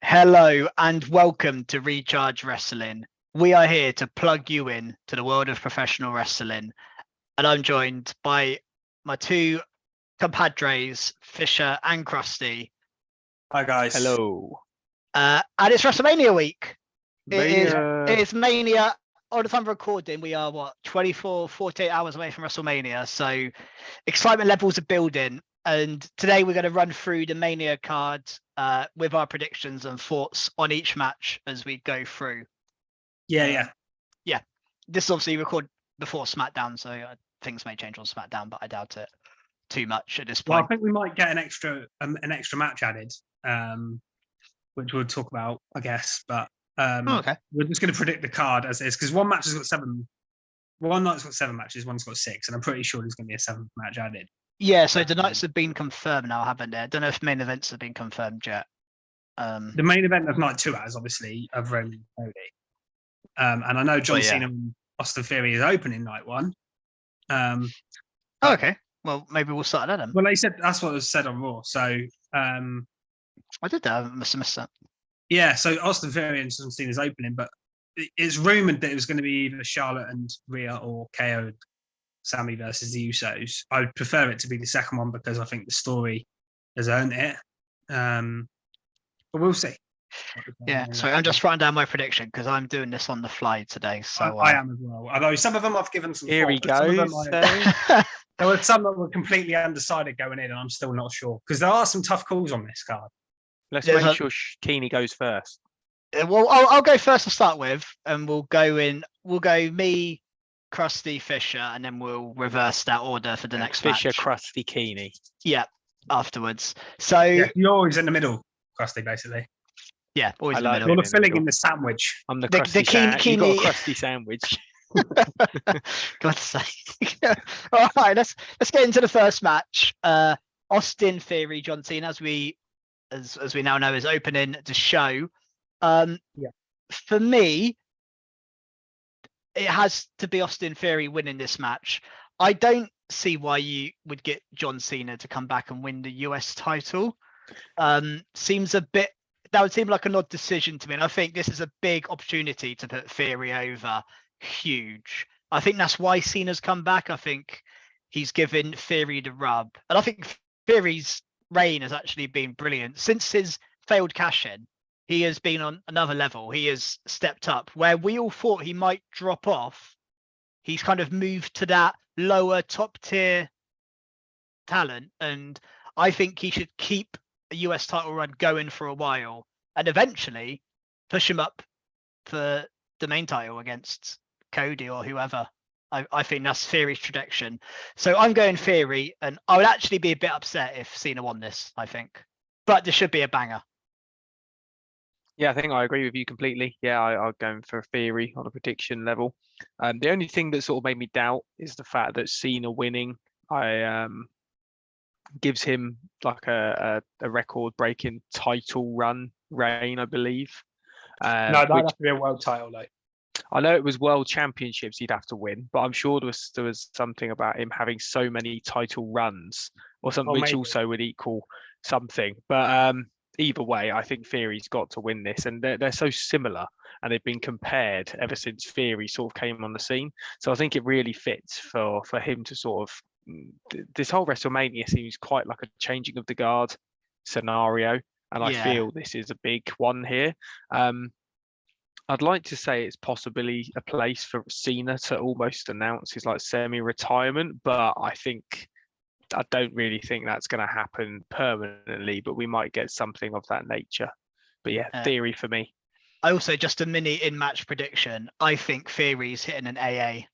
Hello and welcome to Recharge Wrestling. We are here to plug you in to the world of professional wrestling, and I'm joined by my two compadres, Fisher and Krusty. Hi guys. Hello. And it's WrestleMania week. Mania. It is Mania. On the time of recording, we are 48 hours away from WrestleMania. So excitement levels are building. And today we're going to run through the Mania card with our predictions and thoughts on each match as we go through. Yeah. This is obviously recorded before SmackDown, so things may change on SmackDown, but I doubt it too much at this Well, point. I think we might get an extra match added, which we'll talk about, I guess. But Okay. we're just going to predict the card as is because one match has got seven. One night's got 7 matches, one's got 6, and I'm pretty sure there's going to be a 7th match added. Yeah, so the nights have been confirmed now, haven't they? I don't know if main events have been confirmed yet. The main event of night 2 has obviously of Roman Cody, and I know John Cena and Austin Theory is opening night 1. Okay. Well, maybe we'll start at them. Well, they said that's what was said on Raw. So I did that. I must have missed that. yeah, so Austin Theory and John Cena's opening, but it's rumored that it was going to be either Charlotte and Rhea or KO and Sammy versus the Usos. I would prefer it to be the second one because I think the story has earned it. But we'll see. Yeah, so I'm just writing down my prediction because I'm doing this on the fly today. So I am as well. Although some of them I've given some Here he thought, but goes. there were some that were completely undecided going in, and I'm still not sure because there are some tough calls on this card. Let's There's make sure Keeney goes first. Well, I'll go first to start with, and we'll go me, Krusty, Fisher, and then we'll reverse that order for the next Fisher, match. Krusty, Keeney. Yeah, afterwards. So Yeah, you're always in the middle, Krusty, basically. yeah, always I in the like middle. You're the in the filling middle. in the sandwich. I'm the The crusty sandwich. You got a crusty sandwich. God's sake. All right, let's get into the first match. Austin Theory, John Cena, as we now know, is opening the show. For me, it has to be Austin Theory winning this match. I don't see why you would get John Cena to come back and win the US title. That would seem like an odd decision to me. And I think this is a big opportunity to put Theory over. Huge. I think that's why Cena's come back. I think he's given Theory the rub. And I think Theory's reign has actually been brilliant. Since his failed cash-in, he has been on another level. He has stepped up. Where we all thought he might drop off, he's kind of moved to that lower top-tier talent. And I think he should keep a US title run going for a while and eventually push him up for the main title against Cody or whoever. I think that's Theory's prediction. So I'm going Theory, and I would actually be a bit upset if Cena won this, I think. But this should be a banger. Yeah, I think I agree with you completely. Yeah, I'll go for a Theory on a prediction level. The only thing that sort of made me doubt is the fact that Cena winning, gives him like a record-breaking title reign, I believe. No, that'd have to be a world title, though. I know it was World Championships he'd have to win, but I'm sure there was something about him having so many title runs or something, which also would equal something. But either way, I think Theory's got to win this, and they're so similar, and they've been compared ever since Theory sort of came on the scene. So I think it really fits for him to sort of. This whole WrestleMania seems quite like a changing of the guard scenario, and I feel this is a big one here. I'd like to say it's possibly a place for Cena to almost announce his like semi-retirement, but I don't really think that's going to happen permanently, but we might get something of that nature. But yeah, Theory for me. I also, just a mini in-match prediction, I think Theory's hitting an AA.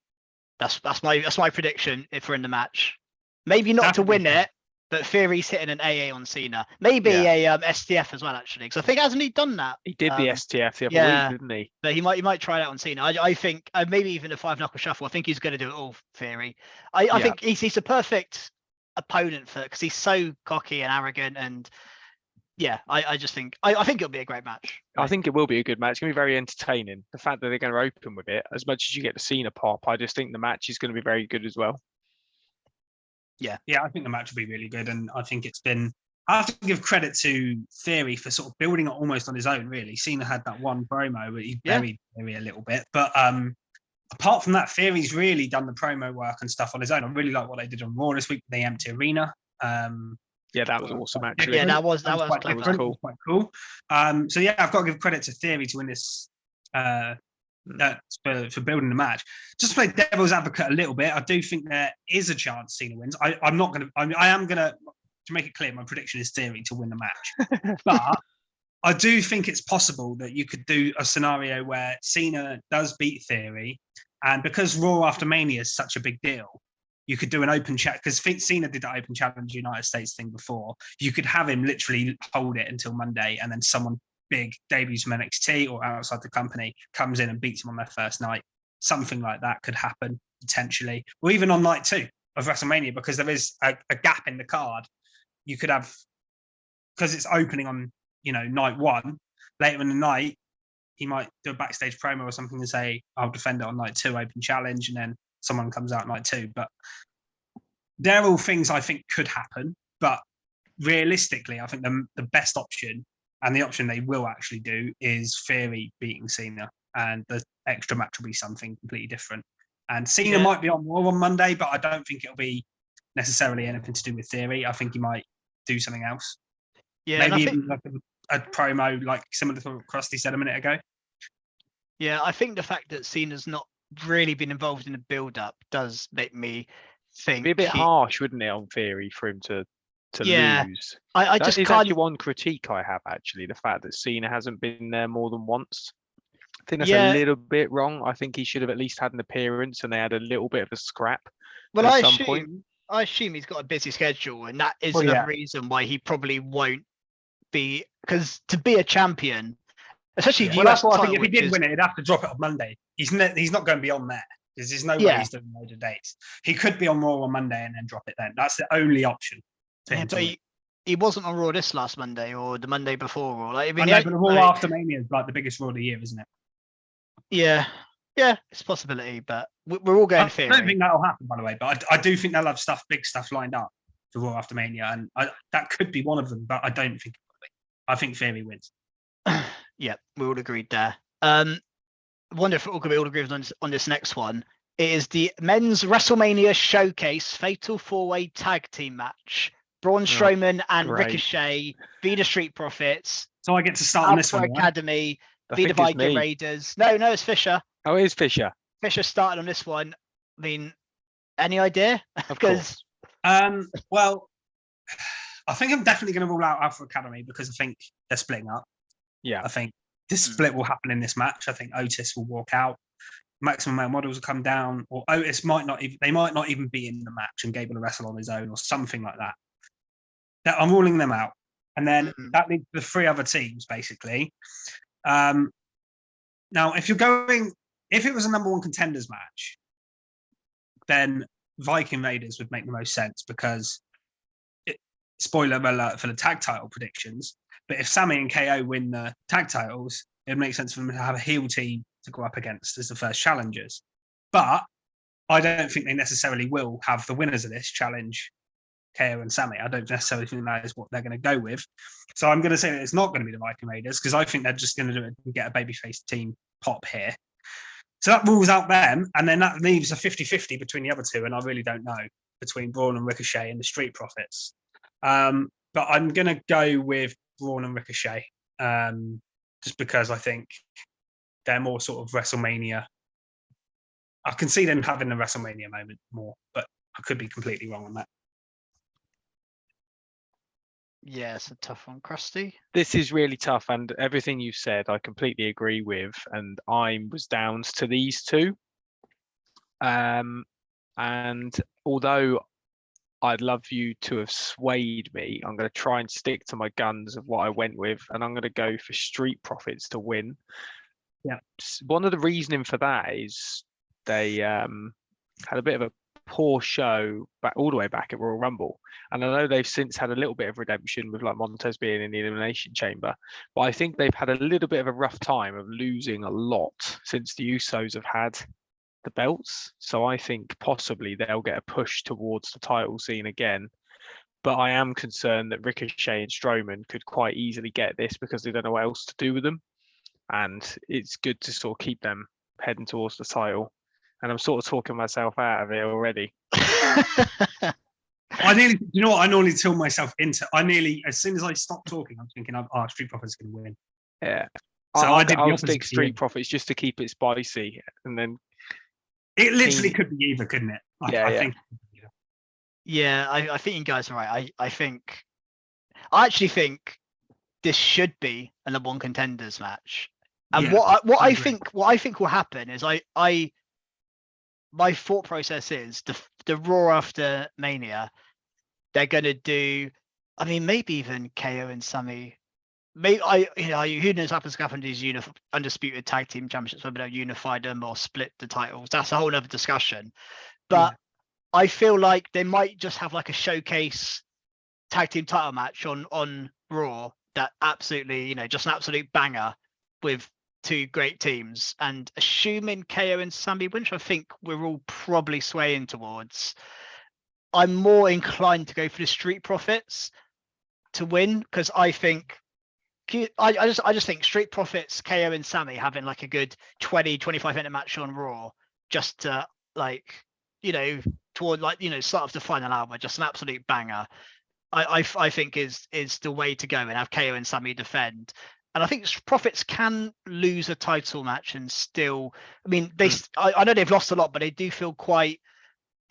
That's my prediction if we're in the match. Maybe not to win it, but Theory's hitting an AA on Cena. Maybe a STF as well, actually, because I think hasn't he done that? He did the STF the other week, didn't he? But he might try that on Cena. I think maybe even a 5-knuckle shuffle. I think he's going to do it all, Theory. I think he's a perfect opponent for it because he's so cocky and arrogant, and I just think I think it'll be a great match. I think it will be a good match. It's going to be very entertaining. The fact that they're going to open with it, as much as you get the Cena pop, I just think the match is going to be very good as well. Yeah, I think the match will be really good, and I think it's been I have to give credit to Theory for sort of building it almost on his own, really. Cena had that one promo where he buried Theory a little bit. But apart from that, Theory's really done the promo work and stuff on his own. I really like what they did on Raw this week with the empty arena. Yeah, that was awesome, actually. Yeah, that was quite cool. Quite cool. So yeah, I've got to give credit to Theory to win this for building the match. Just to play devil's advocate a little bit, I do think there is a chance Cena wins. I am gonna to make it clear, my prediction is Theory to win the match. But I do think it's possible that you could do a scenario where Cena does beat Theory, and because Raw after Mania is such a big deal, you could do an open chat, because Cena did that open challenge United States thing before. You could have him literally hold it until Monday, and then someone big debuts from NXT or outside the company comes in and beats him on their first night. Something like that could happen potentially, or even on night 2 of WrestleMania, because there is a gap in the card. You could have, because it's opening on night 1, later in the night, he might do a backstage promo or something and say, I'll defend it on night 2, open challenge, and then someone comes out night 2. But they're all things I think could happen. But realistically, I think the best option, and the option they will actually do, is Theory beating Cena, and the extra match will be something completely different. And Cena might be on Raw on Monday, but I don't think it'll be necessarily anything to do with Theory. I think he might do something else. Yeah, maybe even like a promo, like similar to what Krusty said a minute ago. Yeah, I think the fact that Cena's not really been involved in the build-up does make me think. It'd be a bit harsh, wouldn't it, on Theory for him to lose? I that just is can't. Actually one critique I have, actually, the fact that Cena hasn't been there more than once. I think that's a little bit wrong. I think he should have at least had an appearance, and they had a little bit of a scrap. Well, at some point. I assume he's got a busy schedule, and that is another reason why he probably won't be. Because to be a champion, especially the US that's what title, I think. If he did win it, he'd have to drop it on Monday. He's not going to be on there, because there's no way he's doing loads of dates. He could be on Raw on Monday and then drop it then. That's the only option. But he wasn't on Raw this last Monday or the Monday before Raw. Like, I know, but the Raw after Mania is like the biggest Raw of the year, isn't it? Yeah, it's a possibility, but we're all going Theory. I don't think that'll happen, by the way, but I do think they'll have big stuff lined up for Raw after Mania, and that could be one of them, but I don't think it will be. I think Theory wins. Yeah, we all agreed there. I wonder if we're all agreed on this next one. It is the men's WrestleMania Showcase Fatal 4-Way Tag Team match. Braun Strowman and Ricochet, be the Street Profits. So I get to start on this one. Academy, be the Viking Raiders. No, it's Fisher. Oh, it is Fisher. Fisher started on this one. I mean, any idea? Of course. Well, I think I'm definitely going to rule out Alpha Academy, because I think they're splitting up. Yeah. I think this split will happen in this match. I think Otis will walk out. Maximum Male Models will come down, or Otis might not even be in the match, and Gable will wrestle on his own or something like that. I'm ruling them out. And then that leaves the 3 other teams, basically. Now, if it was a number 1 contenders match, then Viking Raiders would make the most sense, because spoiler alert for the tag title predictions, but if Sami and KO win the tag titles, it would make sense for them to have a heel team to go up against as the first challengers. But I don't think they necessarily will have the winners of this challenge KO and Sami. I don't necessarily think that is what they're going to go with. So I'm going to say that it's not going to be the Viking Raiders, because I think they're just going to do it and get a babyface team pop here. So that rules out them, and then that leaves a 50-50 between the other 2, and I really don't know, between Braun and Ricochet and the Street Profits. But I'm going to go with Braun and Ricochet, just because I think they're more sort of WrestleMania. I can see them having the WrestleMania moment more, but I could be completely wrong on that. Yeah, it's a tough one, Krusty. This is really tough, and everything you've said, I completely agree with. And I was down to these 2. And although I'd love you to have swayed me, I'm going to try and stick to my guns of what I went with, and I'm going to go for Street Profits to win. Yeah. One of the reasoning for that is they had a bit of a poor show all the way back at Royal Rumble, and I know they've since had a little bit of redemption with like Montez being in the Elimination Chamber, but I think they've had a little bit of a rough time of losing a lot since the Usos have had the belts. So I think possibly they'll get a push towards the title scene again But I am concerned that Ricochet and Strowman could quite easily get this because they don't know what else to do with them. And it's good to sort of keep them heading towards the title. And I'm sort of talking myself out of it already. You know what? I normally tell myself into. As soon as I stop talking, I'm thinking, Street Profits going to win. Yeah. So I'll stick Street Profits just to keep it spicy, and then it literally could be either, couldn't it? I think. Yeah, I think you guys are right. I actually think this should be a number one contenders match. And what I think will happen is my thought process is the Raw after Mania, they're gonna do, I mean, maybe even KO and Sammy. Maybe who knows what happens to these undisputed tag team championships, whether they'll unify them or split the titles. That's a whole other discussion. But I feel like they might just have like a showcase tag team title match on Raw that absolutely, just an absolute banger with two great teams. And assuming KO and Sammy win, which I think we're all probably swaying towards, I'm more inclined to go for the Street Profits to win, because I think I just think Street Profits, KO and Sammy having like a good 20-25 minute match on Raw, just to toward start of the final hour, just an absolute banger. I think is the way to go, and have KO and Sammy defend. And I think Profits can lose a title match and still, I mean, I know they've lost a lot, but they do feel quite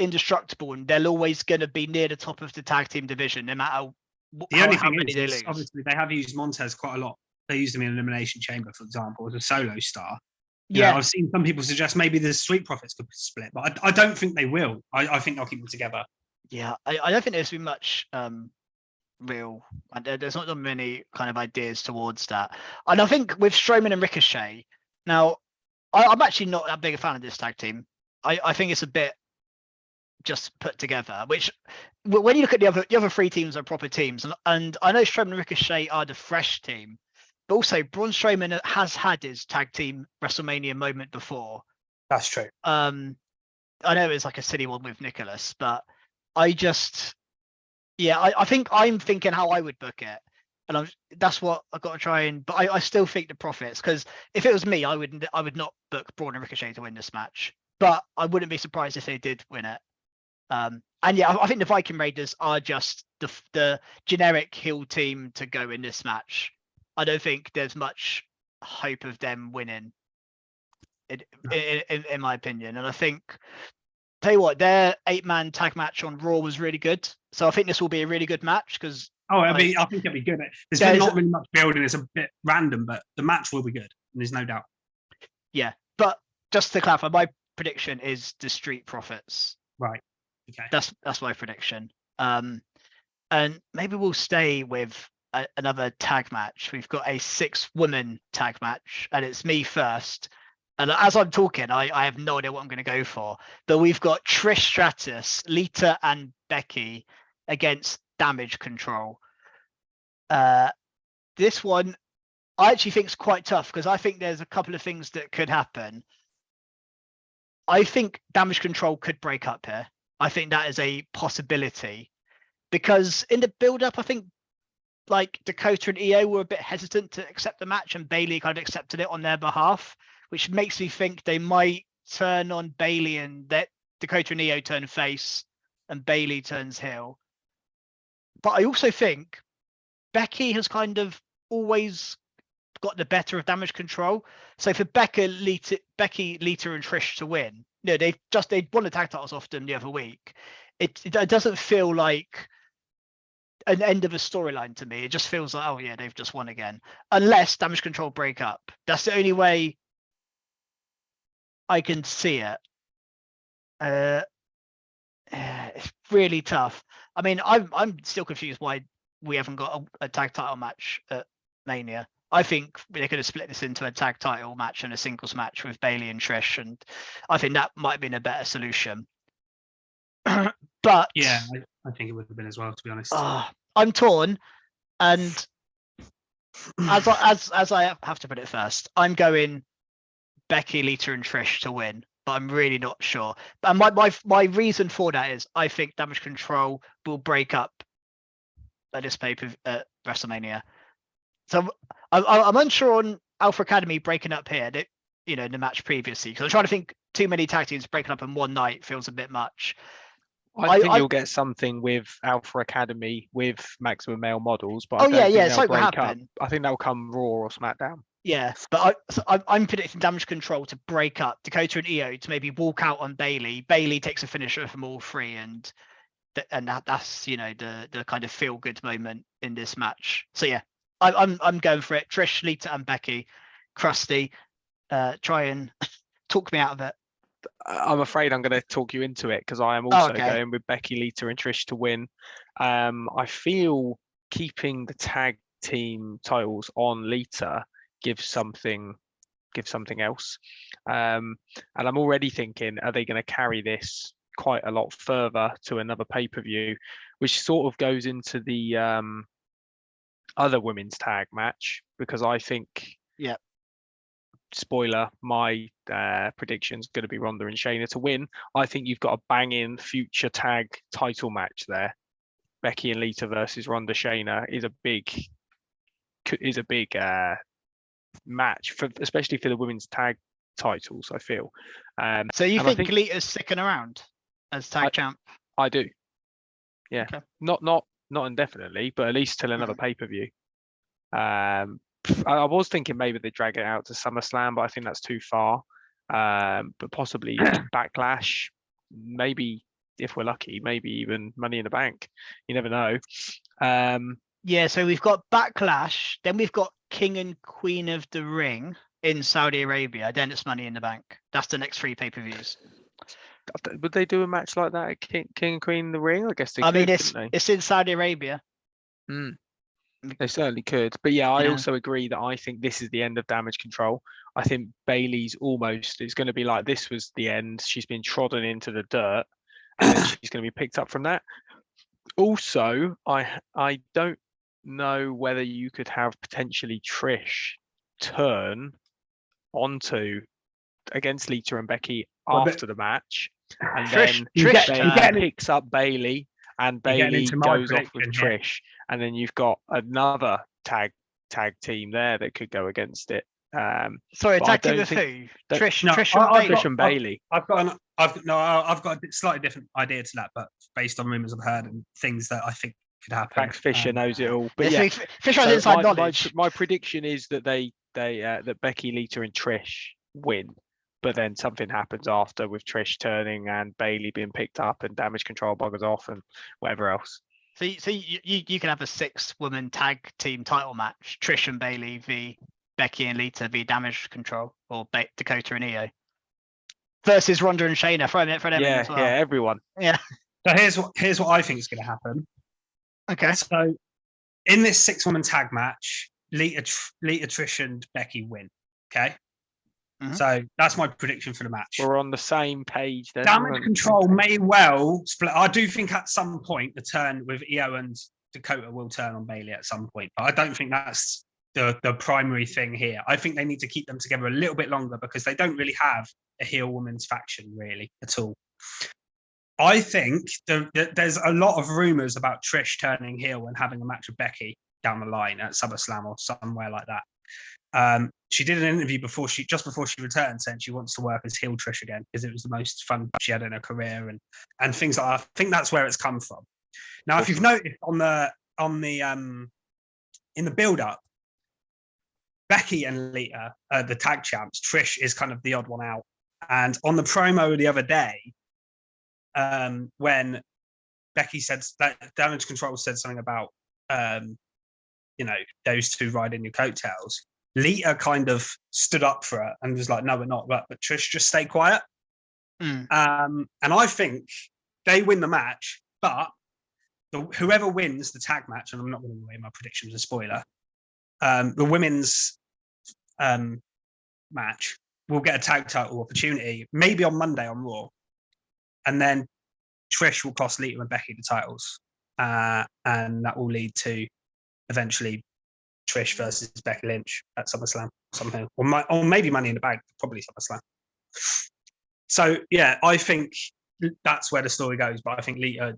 indestructible, and they're always going to be near the top of the tag team division, no matter how many they lose. Obviously, they have used Montez quite a lot. They used him in Elimination Chamber, for example, as a solo star. I've seen some people suggest maybe the Street Profits could split, but I don't think they will. I think they'll keep them together. Yeah, I don't think there's been much real. There's not many kind of ideas towards that. And I think with Strowman and Ricochet, now I'm actually not that big a fan of this tag team. I think it's a bit just put together, which when you look at the other three teams are proper teams, and I know Strowman and Ricochet are the fresh team, but also Braun Strowman has had his tag team WrestleMania moment before. That's true. I know it's like a silly one with Nicholas, but I think I'm thinking how I would book it, and that's what I've got to try and. But I still think the Profits, because if it was me, I would not book Braun and Ricochet to win this match, but I wouldn't be surprised if they did win it. And I think the Viking Raiders are just the generic heel team to go in this match. I don't think there's much hope of them winning, in my opinion. And I think, tell you what, their 8-man tag match on Raw was really good. So I think this will be a really good match, because I think it'll be good. There's not really much building. It's a bit random, but the match will be good. There's no doubt. Yeah, but just to clarify, my prediction is the Street Profits. Right. Okay. That's my prediction. And maybe we'll stay with another tag match. We've got a 6-woman tag match, and it's me first. And as I'm talking, I have no idea what I'm going to go for. But we've got Trish Stratus, Lita, and Becky against Damage Control. This one, I actually think is quite tough, because I think there's a couple of things that could happen. I think Damage Control could break up here. I think that is a possibility, because in the build-up, I think like Dakota and Io were a bit hesitant to accept the match, and Bayley kind of accepted it on their behalf, which makes me think they might turn on Bayley, and that Dakota and Io turn face and Bayley turns heel. But I also think Becky has kind of always got the better of Damage Control. So for Becky, Lita, and Trish to win, they won the tag titles off them the other week. It doesn't feel like an end of a storyline to me. It just feels like, oh yeah, they've just won again. Unless Damage Control break up. That's the only way I can see it. It's really tough. I mean, I'm still confused why we haven't got a tag title match at Mania. I think they could have split this into a tag title match and a singles match with Bayley and Trish, and I think that might have been a better solution. But yeah, I think it would have been as well, to be honest. I'm torn, and as I have to put it first, I'm going Becky, Lita, and Trish to win, but I'm really not sure. And my reason for that is I think Damage Control will break up at this paper at WrestleMania. So I'm unsure on Alpha Academy breaking up here. That, you know, in the match previously, because I'm trying to think too many tag teams breaking up in one night feels a bit much. I think you'll get something with Alpha Academy with Maximum Male Models, but I don't think they'll something will break up. happen. I think they'll come Raw or SmackDown. Yeah, but I'm predicting Damage Control to break up Dakota and Io to maybe walk out on Bailey. Bailey takes a finisher from all three, and that's, you know, the kind of feel good moment in this match. So yeah, I'm going for it. Trish, Lita, and Becky. Krusty, try and talk me out of it. I'm afraid I'm going to talk you into it because I am also going with Becky, Lita, and Trish to win. I feel keeping the tag team titles on Lita gives something else. And I'm already thinking, are they going to carry this quite a lot further to another pay-per-view, which sort of goes into the other women's tag match, because I think, spoiler, my prediction's going to be Ronda and Shayna to win. I think you've got a banging future tag title match there. Becky and Lita versus Ronda Shayna is a big match, especially for the women's tag titles, I feel. So you think Lita's sticking around as tag champ? I do. Yeah. Okay. Not indefinitely, but at least till another pay-per-view. I was thinking maybe they drag it out to SummerSlam, but I think that's too far. But possibly Backlash, maybe if we're lucky, maybe even Money in the Bank. You never know. So we've got Backlash, then we've got King and Queen of the Ring in Saudi Arabia, then it's Money in the Bank. That's the next 3 pay-per-views. Would they do a match like that at King and Queen of the Ring? I guess they could. I mean, it's in Saudi Arabia. They certainly could. But yeah, I also agree that I think this is the end of Damage Control. I think Bailey's it's going to be like this was the end. She's been trodden into the dirt and then she's going to be picked up from that. Also, I don't know whether you could have potentially Trish turn onto against Lita and Becky after the match, and then Trish picks up Bailey, and Bailey goes off with Trish, and then you've got another tag team there that could go against it. Sorry, tag team with who? Trish and Bailey. I've got a slightly different idea to that, but based on rumors I've heard and things that I think could happen. Max Fisher knows it all, but Fisher has inside knowledge. My prediction is that that Becky, Lita, and Trish win, but then something happens after with Trish turning and Bailey being picked up and Damage Control buggers off and whatever else. So you can have a 6-woman tag team title match: Trish and Bailey v Becky and Lita v Damage Control, or Dakota and Io versus Ronda and Shayna. Throw them in as well. Yeah, everyone. Yeah. So here's what I think is going to happen. Okay. So in this 6-woman tag match, Lita, Trish, and Becky win. Okay. Mm-hmm. So that's my prediction for the match. We're on the same page then. Damage Control may well split. I do think at some point the turn with Io and Dakota will turn on Bailey at some point, but I don't think that's the primary thing here. I think they need to keep them together a little bit longer because they don't really have a heel women's faction really at all. I think there's a lot of rumors about Trish turning heel and having a match with Becky down the line at SummerSlam or somewhere like that. She did an interview just before she returned, saying she wants to work as heel Trish again because it was the most fun she had in her career and things like that. I think that's where it's come from. Now, if you've noticed in the build-up, Becky and Lita, the tag champs, Trish is kind of the odd one out. And on the promo the other day, when Becky said that Damage Control said something about, those two riding your coattails, Lita kind of stood up for it and was like, no, we're not. But Trish just stay quiet. And I think they win the match, but whoever wins the tag match, and I'm not going to give away my prediction as a spoiler, the women's match will get a tag title opportunity, maybe on Monday on Raw. And then Trish will cost Lita and Becky the titles. And that will lead to eventually Trish versus Becky Lynch at SummerSlam somehow. Or maybe Money in the Bank, probably SummerSlam. So, yeah, I think that's where the story goes. But I think Lita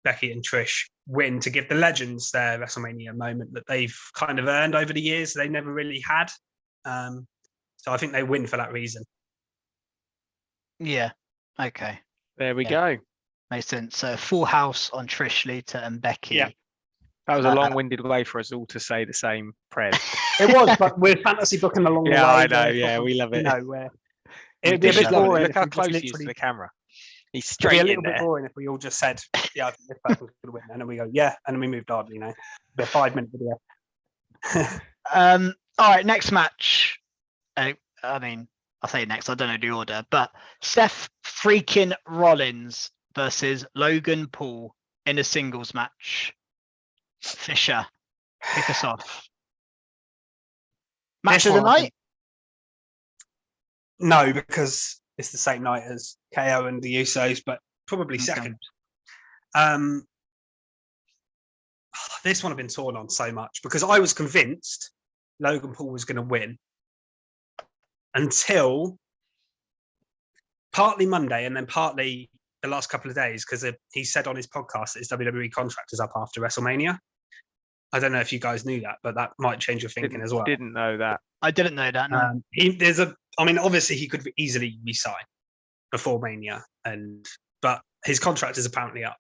Becky and Trish win to give the legends their WrestleMania moment that they've kind of earned over the years. They never really had. So I think they win for that reason. Yeah. Okay. There we Yeah. go. Makes sense. So full house on Trish, Lita, and Becky. Yeah. That was a long-winded way for us all to say the same pred. It was, but we're fantasy booking along the way. Yeah, I know. Yeah, we love it. It'd be a bit boring. Look if how we just close he is to literally- the camera. He's It'd be straight a in little bit there. boring if we all just said, "Yeah, I think this person's going to win," and then we go, "Yeah," and then we moved on. You know, the 5-minute video. All right, next match. I mean, I'll say next. I don't know the order, but Seth freaking Rollins versus Logan Paul in a singles match. Fisher, kick us off. Match This of the one I night? No, because it's the same night as KO and the Usos, but probably Okay. second. This one I've been torn on so much because I was convinced Logan Paul was going to win until partly Monday and then partly the last couple of days because he said on his podcast that his WWE contract is up after WrestleMania. I don't know if you guys knew that, but that might change your thinking as well. Didn't know that. I didn't know that. No. Obviously he could easily resign before Mania, but his contract is apparently up.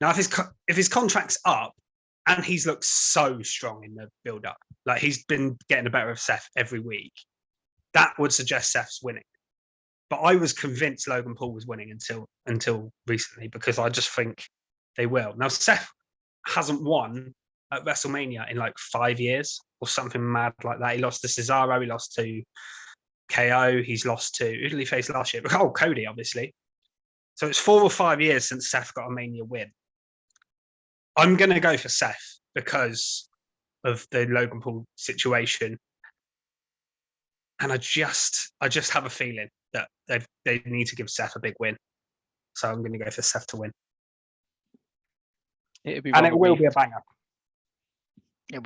Now, if his contract's up and he's looked so strong in the build-up, like he's been getting the better of Seth every week, that would suggest Seth's winning. But I was convinced Logan Paul was winning until recently because I just think they will. Now, Seth hasn't won at WrestleMania in like 5 years or something mad like that. He lost to Cesaro, he lost to KO, he's lost to who did he face last year? Oh, Cody, obviously. So it's 4 or 5 years since Seth got a Mania win. I'm going to go for Seth because of the Logan Paul situation, and I just have a feeling that they need to give Seth a big win. So I'm going to go for Seth to win, It will be a banger.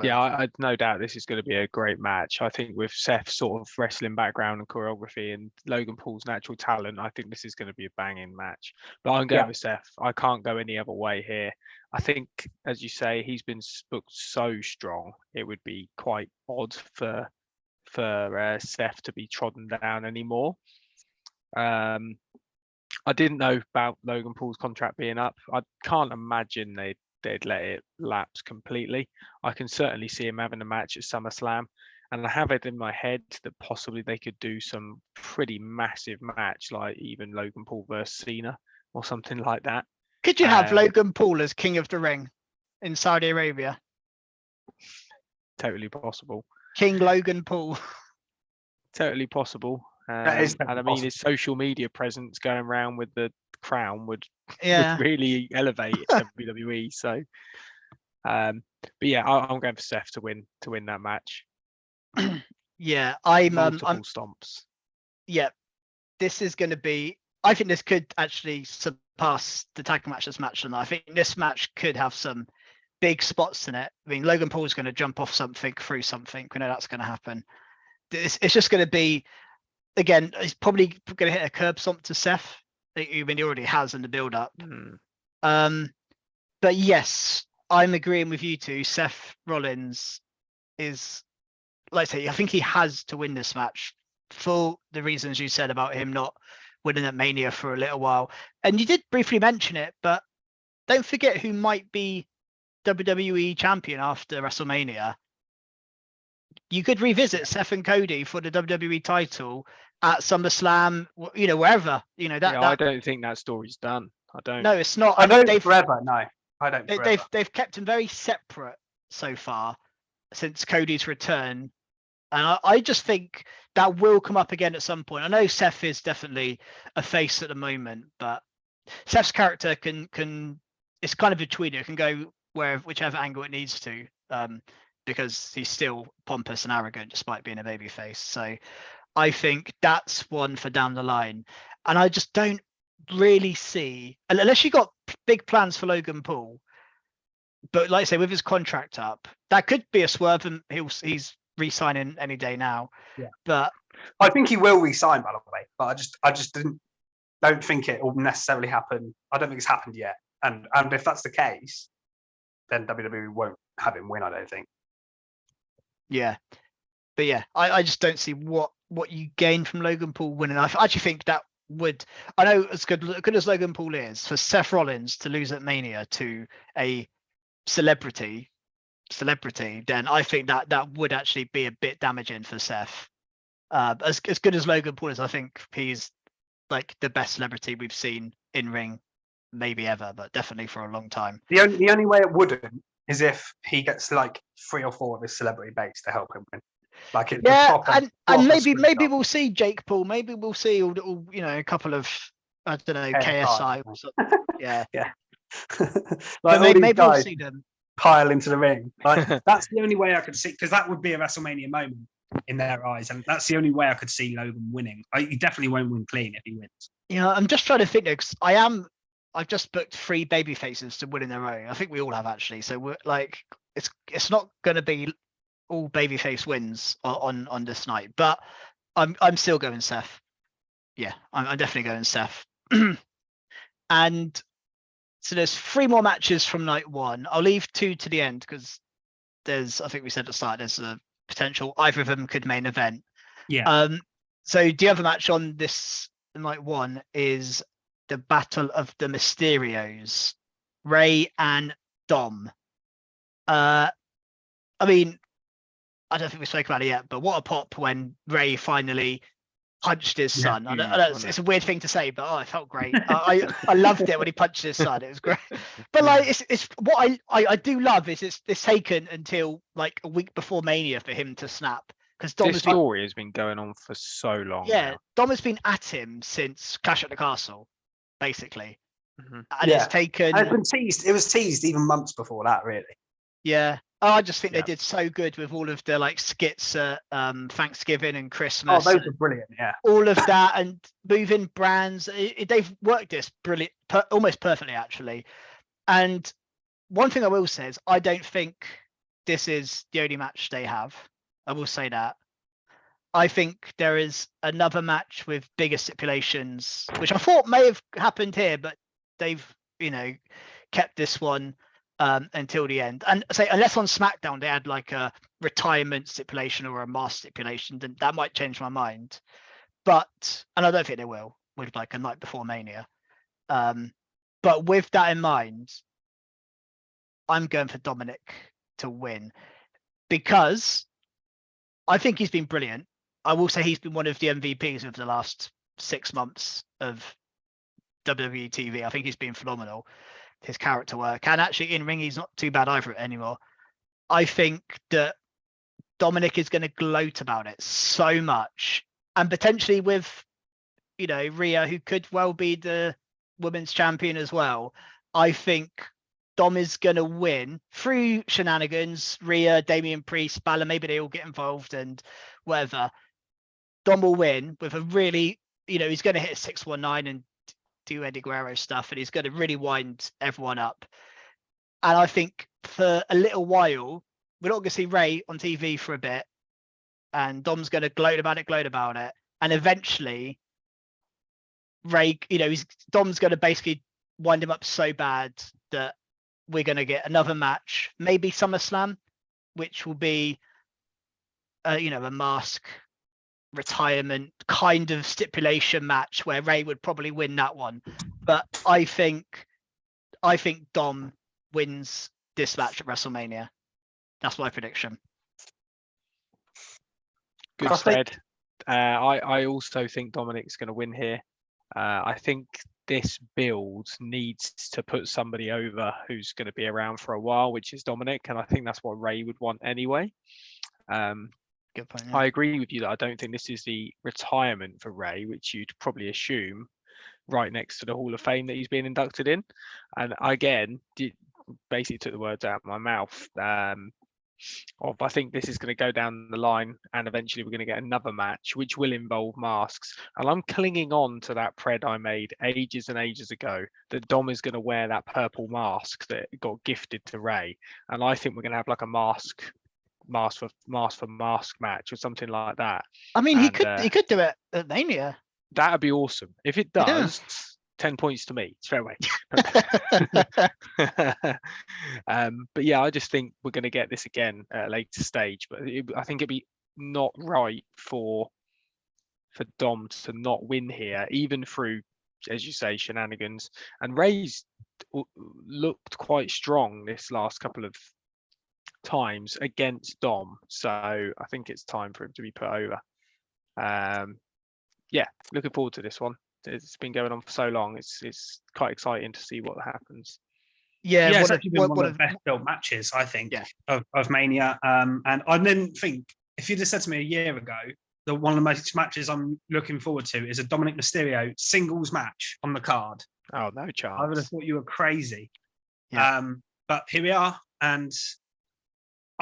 Yeah, I no doubt this is going to be a great match. I think with Seth's sort of wrestling background and choreography and Logan Paul's natural talent, I think this is going to be a banging match. But I'm going with Seth. I can't go any other way here. I think, as you say, he's been booked so strong. It would be quite odd for Seth to be trodden down anymore. I didn't know about Logan Paul's contract being up. I can't imagine they'd let it lapse completely. I can certainly see him having a match at SummerSlam, and I have it in my head that possibly they could do some pretty massive match, like even Logan Paul versus Cena or something like that. Could you have Logan Paul as King of the Ring in Saudi Arabia? Totally possible. King Logan Paul. Totally possible. That is and I mean, his social media presence going around with the crown would really elevate WWE. So, but yeah, I'm going for Seth to win that match. Yeah, I'm stomps. Yeah, this is going to be. I think this could actually surpass the tag matches match tonight. I think this match could have some big spots in it. I mean, Logan Paul's going to jump off something through something. We know that's going to happen. It's just going to be, again, he's probably going to hit a curb stomp to Seth. I mean, he already has in the build-up. But yes, I'm agreeing with you two. Seth Rollins is, like I say, I think he has to win this match for the reasons you said about him not winning at Mania for a little while. And you did briefly mention it, but don't forget who might be WWE champion after WrestleMania. You could revisit Seth and Cody for the WWE title at SummerSlam, wherever. I don't think that story's done. I don't. No, it's not. I don't forever. No, I don't. They've kept them very separate so far since Cody's return, and I just think that will come up again at some point. I know Seth is definitely a face at the moment, but Seth's character can it's kind of between it. It can go whichever angle it needs to, because he's still pompous and arrogant despite being a babyface. So I think that's one for down the line. And I just don't really see, unless you got big plans for Logan Paul, but like I say, with his contract up, that could be a swerve, and he's re-signing any day now. Yeah. But I think he will re-sign, by the way. But I just don't think it will necessarily happen. I don't think it's happened yet. And if that's the case, then WWE won't have him win, I don't think. Yeah. But yeah, I just don't see what you gain from Logan Paul winning. I actually think that would, I know as good as Logan Paul is, for Seth Rollins to lose at Mania to a celebrity, then I think that would actually be a bit damaging for Seth. As good as Logan Paul is, I think he's like the best celebrity we've seen in ring, maybe ever, but definitely for a long time. The only way it wouldn't is if he gets like 3 or 4 of his celebrity base to help him win. Like it's and maybe we'll see Jake Paul. Maybe we'll see all a couple of, I don't know, KSI or something. Yeah. Like maybe we'll see them pile into the ring. Like that's the only way I could see, because that would be a WrestleMania moment in their eyes, and that's the only way I could see Logan winning. He definitely won't win clean if he wins. Yeah, I'm just trying to think because I've just booked 3 baby faces to win in their own. I think we all have actually. So we're like, it's not going to be all babyface wins on this night, but I'm still going Seth. Yeah, I'm definitely going Seth. And so there's 3 more matches from night 1. I'll leave 2 to the end because I think we said at the start, there's a potential either of them could main event. Yeah. So the other match on this night 1 is the Battle of the Mysterios, Ray and Dom. I mean, I don't think we spoke about it yet, but what a pop when Ray finally punched his son. I know it's a weird thing to say, but it felt great. I loved it when he punched his son. It was great. But like, it's what I do love is it's taken until like a week before Mania for him to snap, because This story has been going on for so long. Yeah, now. Dom has been at him since Clash at the Castle, basically, Mhm. and it's taken. And it's been teased. It was teased even months before that, really. Yeah. I just think they did so good with all of the like skits at Thanksgiving and Christmas. Oh, those are brilliant. Yeah. All of that and moving brands. They've worked this brilliant, almost perfectly actually. And one thing I will say is I don't think this is the only match they have. I will say that. I think there is another match with bigger stipulations, which I thought may have happened here, but they've, kept this one until the end. And say, unless on SmackDown they had like a retirement stipulation or a mask stipulation, then that might change my mind. And I don't think they will with like a night before Mania. But with that in mind, I'm going for Dominic to win because I think he's been brilliant. I will say he's been one of the MVPs of the last 6 months of WWE TV. I think he's been phenomenal. His character work, and actually in ring he's not too bad either anymore. I think that Dominic is going to gloat about it so much, and potentially with Rhea, who could well be the women's champion as well. I think Dom is going to win through shenanigans. Rhea, Damian Priest, Balor, maybe they all get involved and whatever. Dom will win with a really, he's going to hit a 619 and do Eddie Guerrero stuff, and he's going to really wind everyone up. And I think for a little while, we're not going to see Ray on TV for a bit, and Dom's going to gloat about it, and eventually Ray, Dom's going to basically wind him up so bad that we're going to get another match, maybe SummerSlam, which will be, a mask retirement kind of stipulation match where Ray would probably win that one. But I think Dom wins this match at WrestleMania. That's my prediction. Good said. I also think Dominic's going to win here. I think this build needs to put somebody over who's going to be around for a while, which is Dominic, and I think that's what Ray would want anyway. Good point. Yeah. I agree with you that I don't think this is the retirement for Ray, which you'd probably assume right next to the Hall of Fame that he's being inducted in. And again, basically took the words out of my mouth. I think this is going to go down the line, and eventually we're going to get another match, which will involve masks. And I'm clinging on to that pred I made ages and ages ago that Dom is going to wear that purple mask that got gifted to Ray. And I think we're going to have like a mask for mask match or something like that. I mean, he could do it at Mania. That'd be awesome if it does. 10 points to me straight away. But yeah, I just think we're going to get this again at a later stage. But I think it'd be not right for Dom to not win here, even through, as you say, shenanigans. And Ray's looked quite strong this last couple of times against Dom, so I think it's time for him to be put over. Yeah, looking forward to this one. It's been going on for so long. It's quite exciting to see what happens. Yeah, it's actually been one of the best built matches, I think, of Mania. And I didn't think, if you'd have said to me a year ago that one of the most matches I'm looking forward to is a Dominic Mysterio singles match on the card, oh, no chance. I would have thought you were crazy. Yeah. But here we are, and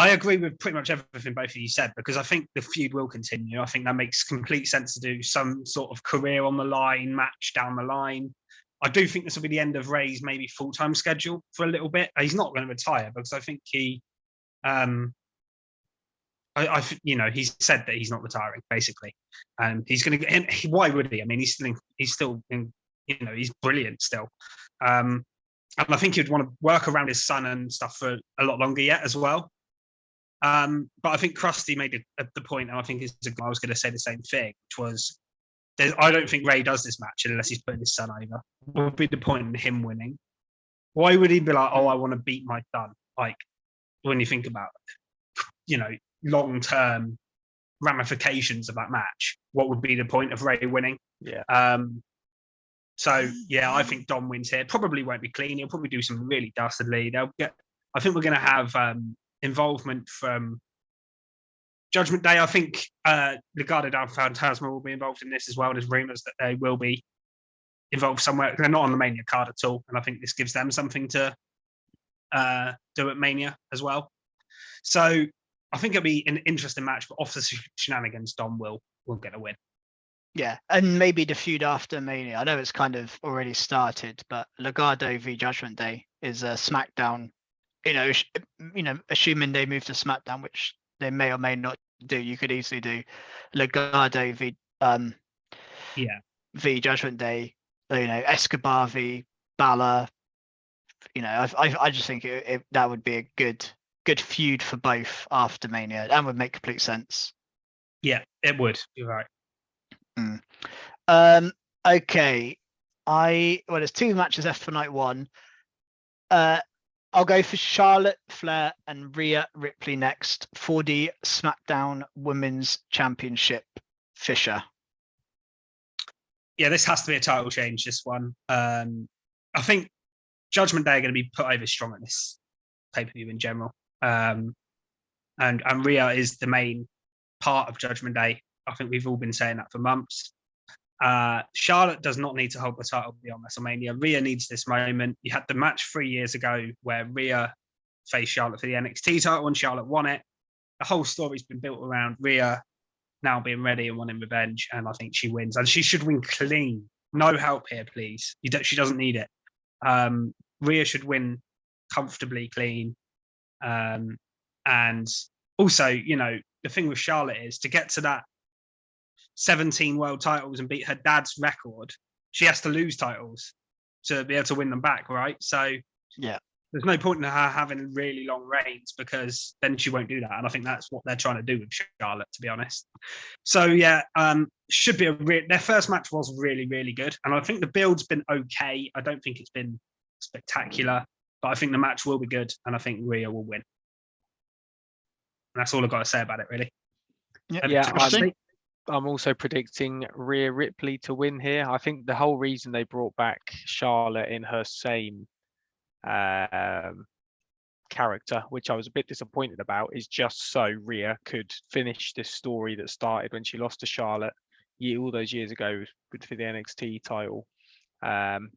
I agree with pretty much everything both of you said, because I think the feud will continue. I think that makes complete sense to do some sort of career on the line match down the line. I do think this will be the end of Ray's maybe full-time schedule for a little bit. He's not going to retire, because I think he, he's said that he's not retiring basically, and he's going to get. Why would he? I mean, he's still in, he's brilliant still. And I think he'd want to work around his son and stuff for a lot longer yet as well. But I think Krusty made the point, and I think I was going to say the same thing, which was, I don't think Ray does this match unless he's putting his son over. What would be the point in him winning? Why would he be like, oh, I want to beat my son? Like, when you think about, long-term ramifications of that match, what would be the point of Ray winning? Yeah. So yeah, I think Dom wins here. Probably won't be clean. He'll probably do something really dastardly. I think we're going to have involvement from Judgment Day. I think Legado del Fantasma will be involved in this as well. There's rumours that they will be involved somewhere. They're not on the Mania card at all, and I think this gives them something to do at Mania as well. So I think it'll be an interesting match, but off the shenanigans, Dom will get a win. Yeah, and maybe the feud after Mania. I know it's kind of already started, but Legado v Judgment Day is a SmackDown. Assuming they move to SmackDown, which they may or may not do, you could easily do Legado v v Judgment Day. Escobar v Balor. I just think that would be a good feud for both after Mania, and would make complete sense. Yeah, it would. You're right. Okay. There's 2 matches left for night 1. I'll go for Charlotte Flair and Rhea Ripley next for the SmackDown Women's Championship. Fisher. Yeah, this has to be a title change, this one. I think Judgment Day are going to be put over strong at this pay-per-view in general. And Rhea is the main part of Judgment Day. I think we've all been saying that for months. Charlotte does not need to hold the title beyond WrestleMania. Rhea needs this moment. You had the match 3 years ago where Rhea faced Charlotte for the NXT title and Charlotte won it. The whole story's been built around Rhea now being ready and wanting revenge, and I think she wins. And she should win clean. No help here, please. She doesn't need it. Rhea should win comfortably clean. And also, the thing with Charlotte is to get to that 17 world titles and beat her dad's record, she has to lose titles to be able to win them back, right? So yeah, there's no point in her having really long reigns, because then she won't do that. And I think that's what they're trying to do with Charlotte, to be honest. So yeah, should be their first match was really, really good. And I think the build's been okay. I don't think it's been spectacular, but I think the match will be good. And I think Rhea will win. And that's all I've got to say about it, really. Yeah, I'm also predicting Rhea Ripley to win here. I think the whole reason they brought back Charlotte in her same character, which I was a bit disappointed about, is just so Rhea could finish this story that started when she lost to Charlotte all those years ago for the NXT title, and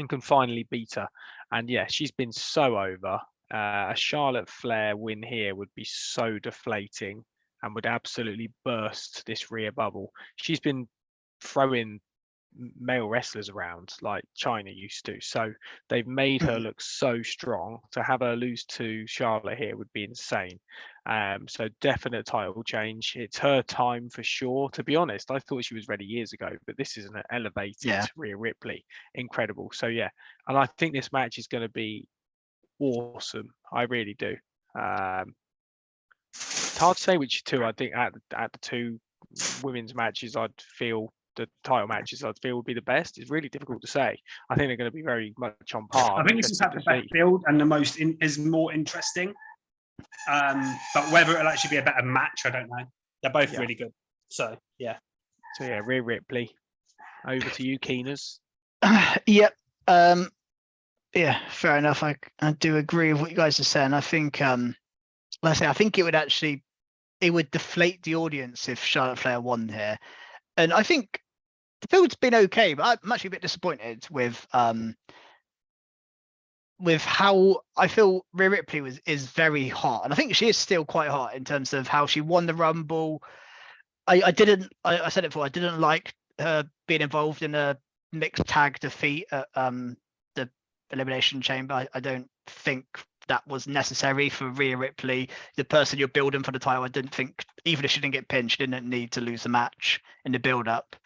can finally beat her. And yeah, she's been so over. A Charlotte Flair win here would be so deflating and would absolutely burst this Rhea bubble. She's been throwing male wrestlers around like China used to. So they've made her look so strong. To have her lose to Charlotte here would be insane. So definite title change. It's her time for sure. To be honest, I thought she was ready years ago, but this is an elevated Rhea Ripley. Incredible. So yeah, and I think this match is going to be awesome. I really do. It's hard to say which two. I think at the two women's matches, I'd feel the title matches I'd feel would be the best. It's really difficult to say. I think they're going to be very much on par. I think this is had the best build and the most is more interesting. But whether it'll actually be a better match, I don't know. They're both really good. So yeah. So yeah, Rhea Ripley. Over to you, Keeners. Yep. Yeah, fair enough. I do agree with what you guys are saying. I think let's say I think it would deflate the audience if Charlotte Flair won here. And I think the build's been okay, but I'm actually a bit disappointed with how I feel Rhea Ripley is very hot. And I think she is still quite hot in terms of how she won the Rumble. I said it before, I didn't like her being involved in a mixed tag defeat at the Elimination Chamber. I don't think that was necessary for Rhea Ripley, the person you're building for the title. I didn't think, even if she didn't get pinned, she didn't need to lose the match in the build-up.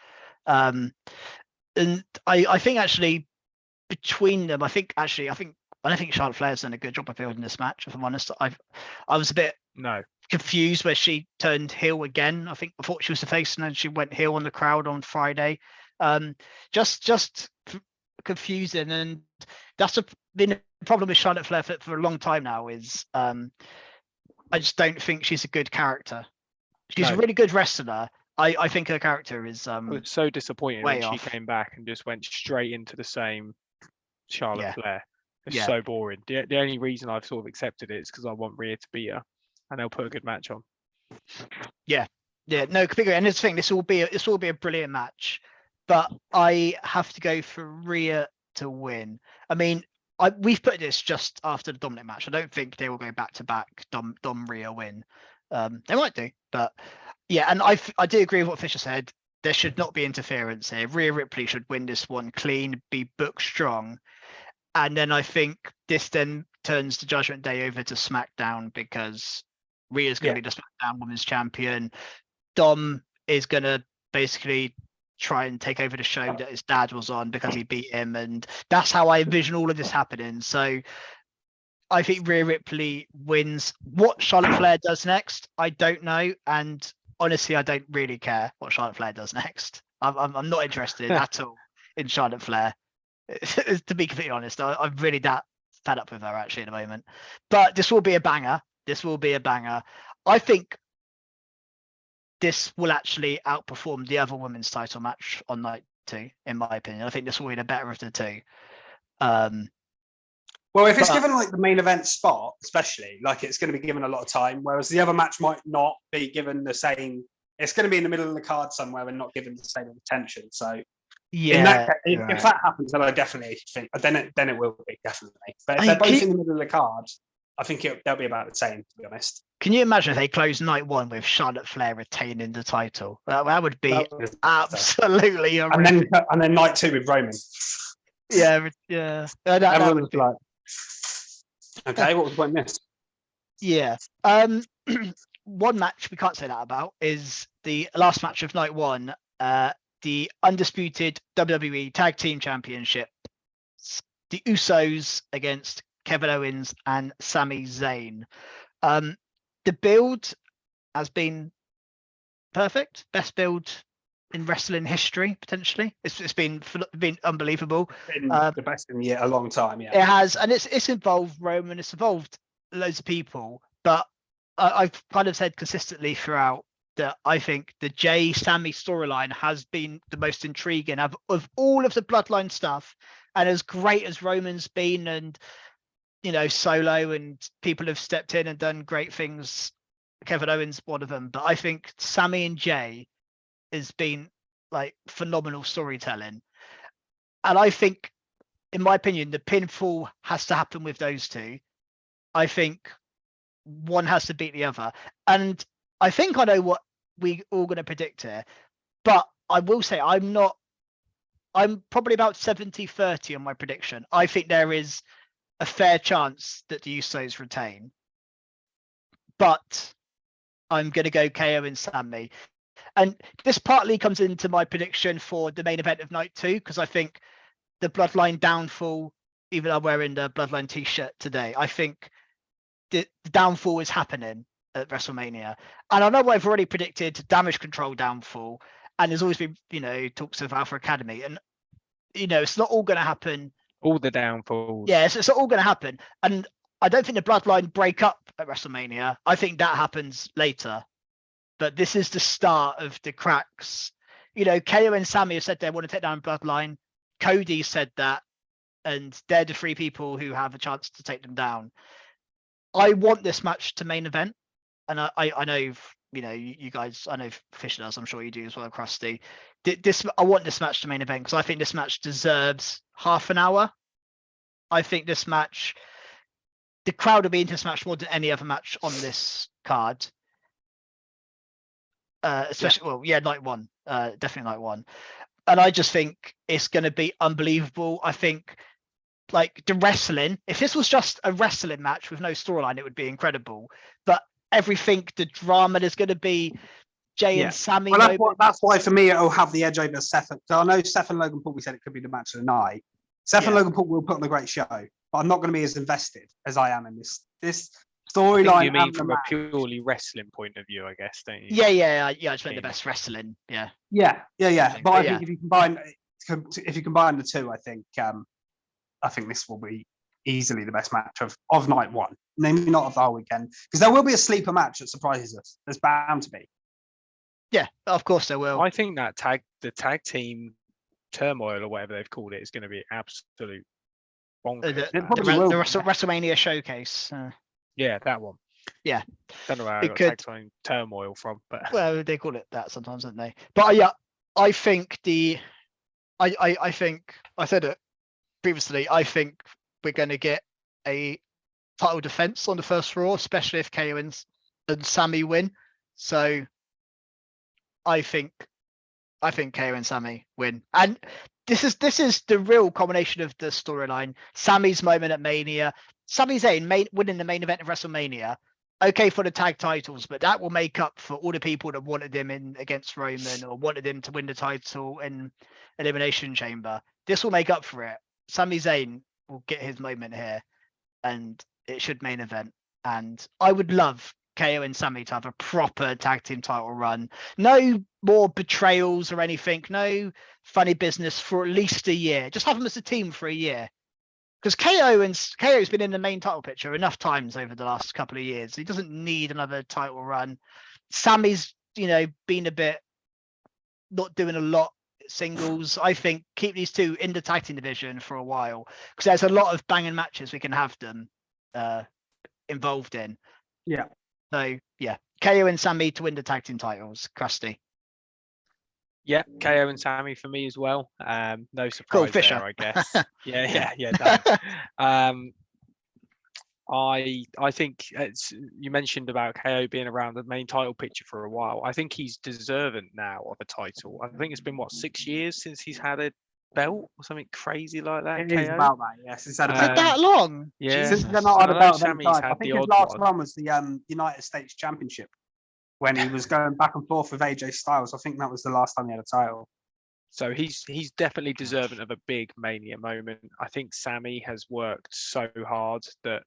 And I think actually between them, I don't think Charlotte Flair's done a good job of building this match. If I'm honest, I was a bit confused where she turned heel again. I thought she was the face, and then she went heel on the crowd on Friday. Just confusing, and that's been a problem with Charlotte Flair for a long time now. Is I just don't think she's a good character. She's a really good wrestler. I think her character is I was so disappointed when off. she came back and just went straight into the same Charlotte Flair. It's so boring. The only reason I've sort of accepted it is because I want Rhea to beat her, and they'll put a good match on. Yeah, no, completely. And this thing, this will be a brilliant match, but I have to go for Rhea to win. I mean, we've put this just after the Dominic match. I don't think they will go back to back Dom Rhea win. They might do, but yeah. And I do agree with what Fisher said. There should not be interference here. Rhea Ripley should win this one clean, be booked strong. And then I think this then turns the Judgment Day over to SmackDown, because Rhea's going to be the SmackDown Women's Champion. Dom is going to basically try and take over the show that his dad was on because he beat him. And that's how I envision all of this happening. So I think Rhea Ripley wins. What Charlotte Flair does next, I don't know. And honestly, I don't really care what Charlotte Flair does next. I'm not interested at all in Charlotte Flair. To be completely honest, I'm really that fed up with her actually at the moment. But this will be a banger. I think this will actually outperform the other women's title match on night 2, in my opinion. I think this will be the better of the two. Well, if it's given like the main event spot, especially, like it's going to be given a lot of time, whereas the other match might not be given the same. It's going to be in the middle of the card somewhere and not given the same attention. So yeah, if that happens, then I definitely think then it will be definitely. But if they're both in the middle of the card, I think they'll be about the same, to be honest. Can you imagine if they close night 1 with Charlotte Flair retaining the title? That would be absolutely amazing. And then night 2 with Roman. Yeah. That would be... like, okay, what was the point in this? Yeah. One match we can't say that about is the last match of night 1. The undisputed WWE Tag Team Championship, the Usos against Kevin Owens and Sami Zayn. The build has been perfect, best build in wrestling history potentially. It's been unbelievable. The best in a long time. Yeah, it has, and it's involved Roman. It's involved loads of people, but I've kind of said consistently throughout that I think the Jay Sammy storyline has been the most intriguing of all of the bloodline stuff. And as great as Roman's been, and Solo and people have stepped in and done great things, Kevin Owens one of them, but I think Sammy and Jay has been like phenomenal storytelling. And I think, in my opinion, the pinfall has to happen with those two. I think one has to beat the other. And I think I know what we all going to predict here, but I will say I'm not I'm probably about 70-30 on my prediction. I think there is a fair chance that the Usos retain, but I'm going to go KO and Sammy. And this partly comes into my prediction for the main event of night 2, because I think the Bloodline downfall, even though I'm wearing the Bloodline t-shirt today, I think the downfall is happening at WrestleMania. And I know I've already predicted Damage Control downfall, and there's always been, talks of Alpha Academy, and it's not all going to happen. All the downfalls. Yeah, it's all going to happen. And I don't think the Bloodline break up at WrestleMania. I think that happens later. But this is the start of the cracks. KO and Sammy have said they want to take down Bloodline. Cody said that. And they're the 3 people who have a chance to take them down. I want this match to main event. And I know, you guys, I know Fisher does, I'm sure you do as well, Krusty. I want this match to main event because I think this match deserves half an hour. I think this match, the crowd will be into this match more than any other match on this card. Especially, night 1, definitely night 1. And I just think it's going to be unbelievable. I think like the wrestling, if this was just a wrestling match with no storyline, it would be incredible. But everything, the drama, there's going to be Jay and Sammy. Well, that's why for me it'll have the edge over Seth. So I know Seth and Logan Paul, we said it could be the match of the night. Seth and Logan Paul will put on a great show, but I'm not going to be as invested as I am in this storyline. You mean from a purely wrestling point of view, I guess, don't you? Yeah. I just meant the best wrestling. Yeah. But I think if you combine the two, I think this will be easily the best match of night 1. Maybe not of the whole weekend, because there will be a sleeper match that surprises us. There's bound to be. Yeah, of course there will. I think that the tag team turmoil or whatever they've called it is going to be absolute bonkers. The WrestleMania showcase. Yeah, that one. Yeah. Don't know where I got tag team turmoil from, but well, they call it that sometimes, don't they? But I think I think I said it previously. I think we're going to get a title defense on the first Raw, especially if KO and Sammy win. So I think KO and Sammy win, and this is the real combination of the storyline. Sammy's moment at Mania, Sami Zayn winning the main event of WrestleMania. Okay for the tag titles, but that will make up for all the people that wanted him in against Roman or wanted him to win the title in Elimination Chamber. This will make up for it. Sami Zayn will get his moment here, and it should main event. And I would love KO and Sammy to have a proper tag team title run. No more betrayals or anything. No funny business for at least a year. Just have them as a team for a year. Because KO's been in the main title picture enough times over the last couple of years. He doesn't need another title run. Sammy's, been a bit not doing a lot singles. I think keep these two in the tag team division for a while, because there's a lot of banging matches we can have them involved in. Yeah. So KO and Sammy to win the tag team titles. Krusty. Yeah, KO and Sammy for me as well. No surprise Cool, Fisher. there, I guess. Done. I think you mentioned about KO being around the main title picture for a while. I think he's deserving now of a title. I think it's been 6 years since he's had a belt or something crazy like that. It is about that, yes. It's had a belt. that long? Yeah. Since they're not had a belt, Sammy's I had think the his odd last one. one was the United States Championship when he was going back and forth with AJ Styles. I think that was the last time he had a title. So he's definitely deserving of a big Mania moment. I think Sammy has worked so hard that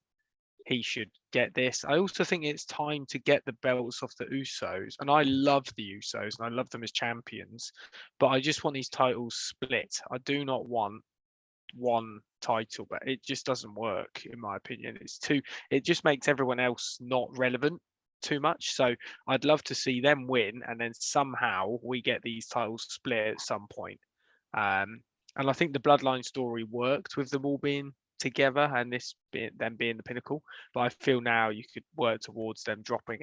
he should get this. I also think it's time to get the belts off the Usos. And I love the Usos and I love them as champions, but I just want these titles split. I do not want one title, but it just doesn't work in my opinion. It just makes everyone else not relevant too much. So I'd love to see them win and then somehow we get these titles split at some point. And I think the Bloodline story worked with them all being together and them being the pinnacle, but I feel now you could work towards them dropping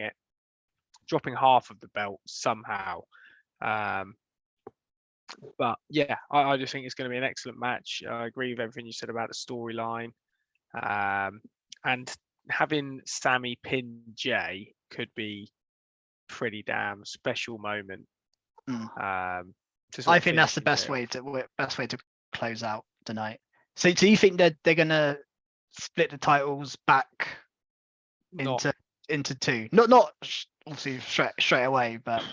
half of the belt somehow. But yeah, I just think it's going to be an excellent match. I agree with everything you said about the storyline, and having Sammy pin Jay could be pretty damn special moment. I think that's the best way to close out tonight. So do you think that they're gonna split the titles back into two? Not obviously straight away, but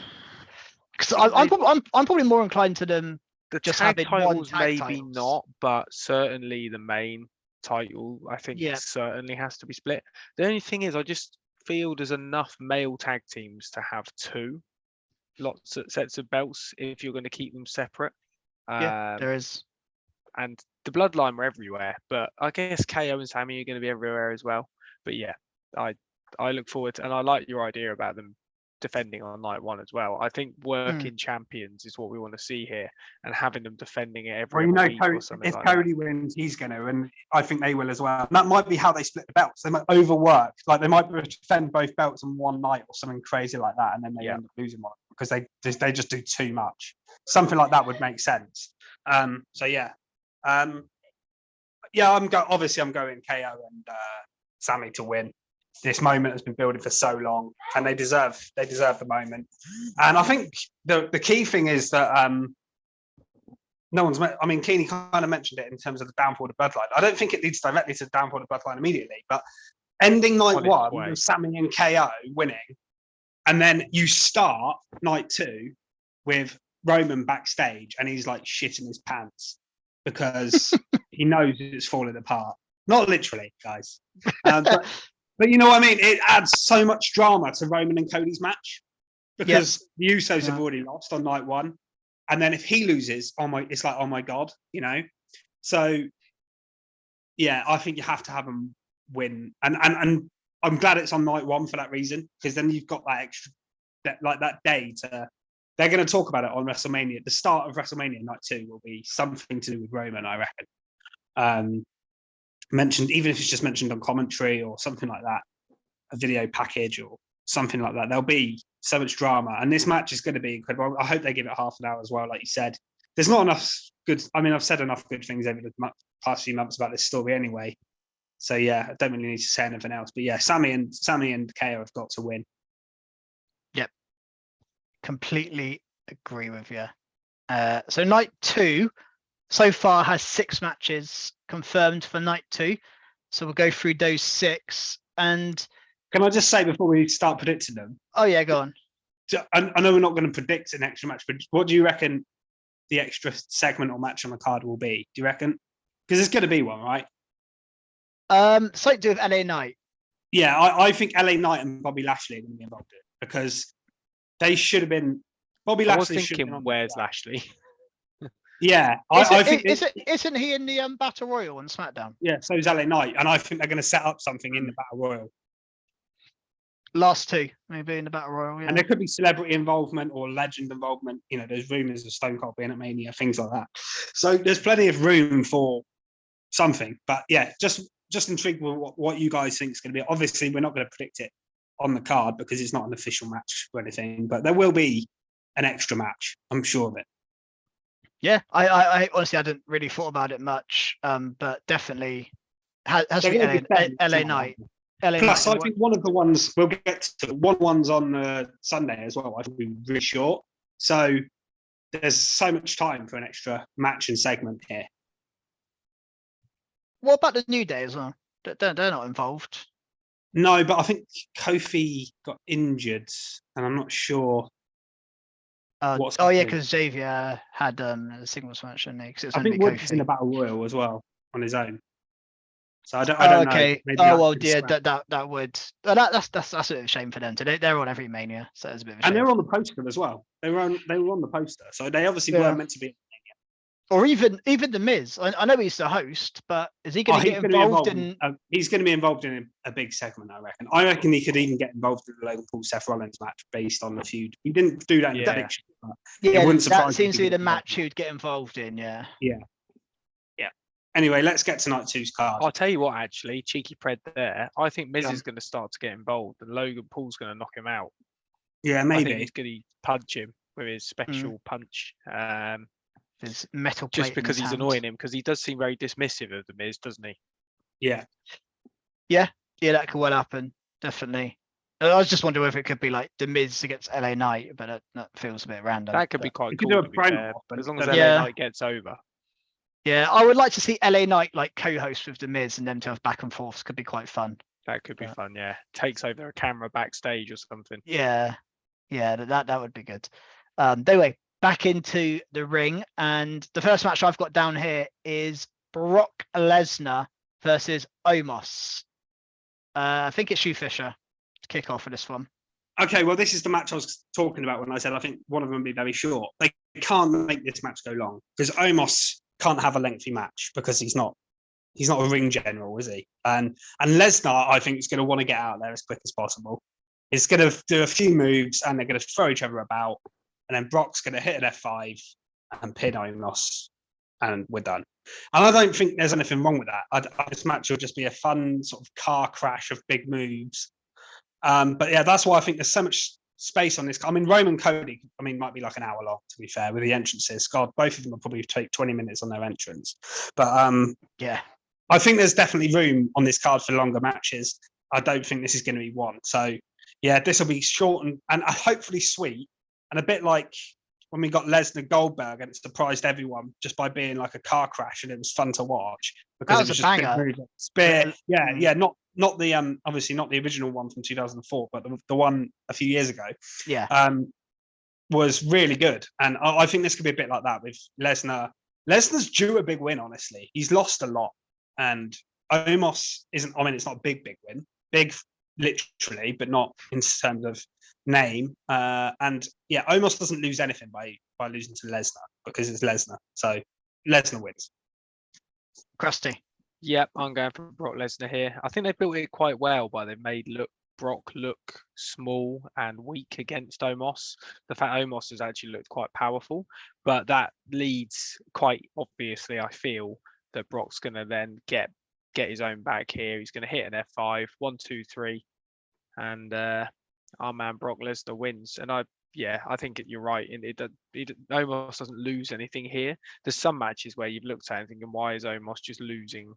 because I'm probably more inclined to them the just tag having titles, one tag maybe titles. not, but certainly the main title, I think, certainly has to be split. The only thing is, I just feel there's enough male tag teams to have two lots of sets of belts if you're going to keep them separate. There is. And the Bloodline were everywhere, but I guess KO and Sammy are going to be everywhere as well. But yeah, I look forward to, and I like your idea about them defending on night one as well. I think working champions is what we want to see here, and having them defending it every week or something if like Cody wins, he's going to, and I think they will as well. And that might be how they split the belts. They might overwork, like they might defend both belts in one night or something crazy like that, and then they end up losing one because they just do too much. Something like that would make sense. So yeah, obviously I'm going KO and Sammy to win. This moment has been building for so long, and they deserve the moment. And I think the key thing is that no one's. I mean, Keeney kind of mentioned it in terms of the downfall of the bloodline. I don't think it leads directly to the downfall of the bloodline immediately, but ending night one with Sammy and KO winning, and then you start night two with Roman backstage, and he's like shitting his pants because he knows it's falling apart. Not literally, guys. But you know what I mean? It adds so much drama to Roman and Cody's match because the Usos have already lost on night one. And then if he loses, it's like, oh my God, you know? So, yeah, I think you have to have them win. And I'm glad it's on night one for that reason, because then you've got that extra, that day to, they're going to talk about it on WrestleMania. The start of WrestleMania night two will be something to do with Roman, I reckon. Mentioned, even if it's just mentioned on commentary or something like that, a video package or something like that, there'll be so much drama, and this match is going to be incredible. I hope they give it half an hour as well. Like you said, there's not enough good. I mean, I've said enough good things over the past few months about this story anyway. So yeah, I don't really need to say anything else. But yeah, Sammy and KO have got to win. Yep, completely agree with you. So night two so far has 6 matches confirmed for night 2. So we'll go through those 6. And can I just say before we start predicting them? Oh yeah, go on. I know we're not going to predict an extra match, but what do you reckon the extra segment or match on the card will be? Do you reckon? Because it's going to be one, right? Something to do with LA Knight. Yeah, I think LA Knight and Bobby Lashley are going to be involved in it because they should have been. Bobby Lashley. I was thinking, where's Lashley? Yeah, I think isn't he in the Battle Royal on SmackDown? Yeah, so is LA Knight, and I think they're going to set up something in the Battle Royal. Last 2, maybe in the Battle Royal, yeah. And there could be celebrity involvement or legend involvement. You know, there's rumours of Stone Cold being at Mania, things like that. So there's plenty of room for something. But yeah, just intrigued with what you guys think is going to be. Obviously, we're not going to predict it on the card because it's not an official match or anything. But there will be an extra match. I'm sure of it. Yeah, I honestly hadn't really thought about it much, but definitely has to be LA Knight. Plus, I think one of the ones we'll get to, one's on Sunday as well. I think will be really short, so there's so much time for an extra match and segment here. What about the New Day as well? They're not involved. No, but I think Kofi got injured, and I'm not sure. Because Xavier had a singles match, didn't he? I think Woods is in the Battle Royal as well on his own. So I don't know. Okay. That would. That's a bit of a shame for them. They're on every Mania, so it's a bit of a shame. And they're on the poster as well. They were on the poster, so they obviously weren't meant to be. Or even the Miz. I know he's the host, but is he going to get involved in? He's going to be involved in a big segment, I reckon. I reckon he could even get involved in the Logan Paul Seth Rollins match based on the feud. He didn't do that in the prediction. Yeah, that seems to be the match he'd get involved in. Yeah. Yeah. Anyway, let's get to night 2's card. I'll tell you what, actually, cheeky pred there. I think Miz is going to start to get involved, and Logan Paul's going to knock him out. Yeah, maybe. I think he's going to punch him with his special punch. His metal plate just because he's annoying him, because he does seem very dismissive of the Miz, doesn't he? Yeah. Yeah, that could well happen. Definitely. I was just wondering if it could be like The Miz against LA Knight, but that feels a bit random. That could be quite You could cool, do a to be promo, fair, but as long as don't- LA Yeah. Knight gets over. Yeah, I would like to see LA Knight like co-host with The Miz and them to have back and forths. Could be quite fun. That could be Yeah. fun, yeah. Takes over a camera backstage or something. Yeah, that would be good. Anyway, back into the ring, and the first match I've got down here is Brock Lesnar versus Omos. I think it's you, Fisher, to kick off for this one. Okay, well, this is the match I was talking about when I said I think one of them will be very short. They can't make this match go long because Omos can't have a lengthy match because he's not a ring general, is he? And Lesnar, I think, is going to want to get out there as quick as possible. He's going to do a few moves and they're going to throw each other about. And then Brock's going to hit an F5 and pin Omos, and we're done. And I don't think there's anything wrong with that. This match will just be a fun sort of car crash of big moves. But yeah, that's why I think there's so much space on this. I mean, Roman Cody, might be like an hour long, to be fair, with the entrances. God, both of them will probably take 20 minutes on their entrance. But Yeah, I think there's definitely room on this card for longer matches. I don't think this is going to be one. So yeah, this will be short and hopefully sweet, and a bit like when we got Lesnar Goldberg, and it surprised everyone just by being like a car crash, and it was fun to watch because was it was a just big banger. moves. Spear, Mm. yeah, not the obviously not the original one from 2004, but the one a few years ago. Yeah, Was really good, and I think this could be a bit like that with Lesnar. Lesnar's due a big win, honestly. He's lost a lot, and Omos isn't. It's not a big win, big literally, but not in terms of name. And yeah, Omos doesn't lose anything by losing to Lesnar because it's Lesnar. So Lesnar wins. Krusty. Yep, I'm going for Brock Lesnar here. I think they built it quite well, but they've made Brock look small and weak against Omos. The fact Omos has actually looked quite powerful, but that leads quite obviously, I feel, that Brock's going to then get his own back here. He's going to hit an F5, 1, 2, 3, and our man Brock Lesnar wins. And I think you're right. Omos doesn't lose anything here. There's some matches where you've looked at it and thinking, why is Omos just losing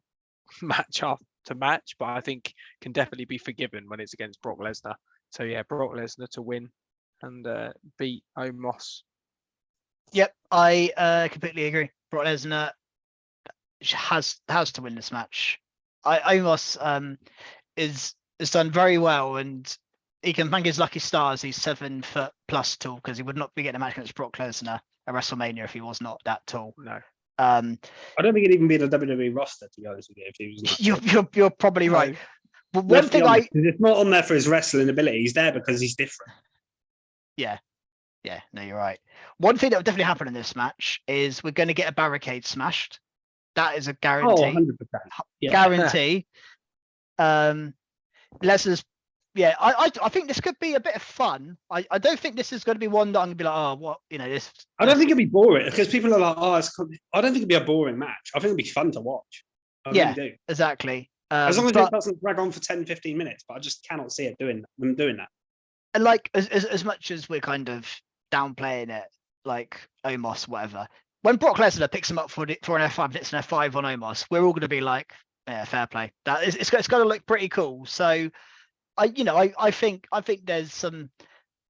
match after match? But I think can definitely be forgiven when it's against Brock Lesnar. So yeah, Brock Lesnar to win and beat Omos. Yep, I completely agree. Brock Lesnar has to win this match. Omos is done very well, and he can thank his lucky stars. He's 7 foot plus tall, because he would not be getting a match against Brock Lesnar at WrestleMania if he was not that tall. No. I don't think he'd even be in the WWE roster, to be honest with you. If he was You're probably right. But one thing it's not on there for his wrestling ability. He's there because he's different. Yeah, no, you're right. One thing that will definitely happen in this match is we're going to get a barricade smashed. That is a guarantee. 100%. Yeah. Guarantee. Lesnar's. Yeah, I think this could be a bit of fun. I don't think this is going to be one that I'm going to be like, oh, what, this. I don't think it'd be boring because people are like, I don't think it'd be a boring match. I think it'd be fun to watch. I really do. Exactly. As long as it doesn't drag on for 10, 15 minutes, but I just cannot see it doing that. And like, as much as we're kind of downplaying it, like Omos, whatever, when Brock Lesnar picks him up for an F5, hits an F5 on Omos, we're all going to be like, yeah, fair play. It's going to look pretty cool. So, I think there's some.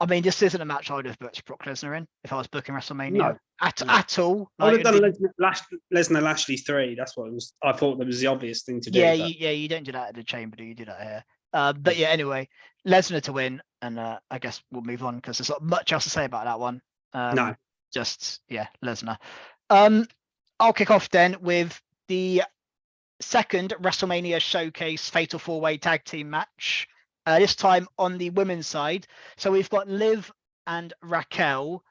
This isn't a match I would have booked Brock Lesnar in if I was booking WrestleMania at all. I would have done Lesnar Lashley 3. That's what it was. I thought that was the obvious thing to do. Yeah, you don't do that at the Chamber, do you? Do that here. But yeah, anyway, Lesnar to win, and I guess we'll move on because there's not much else to say about that one. No, just Lesnar. I'll kick off then with the second WrestleMania Showcase Fatal 4-Way Tag Team match. This time on the women's side. So we've got Liv and Raquel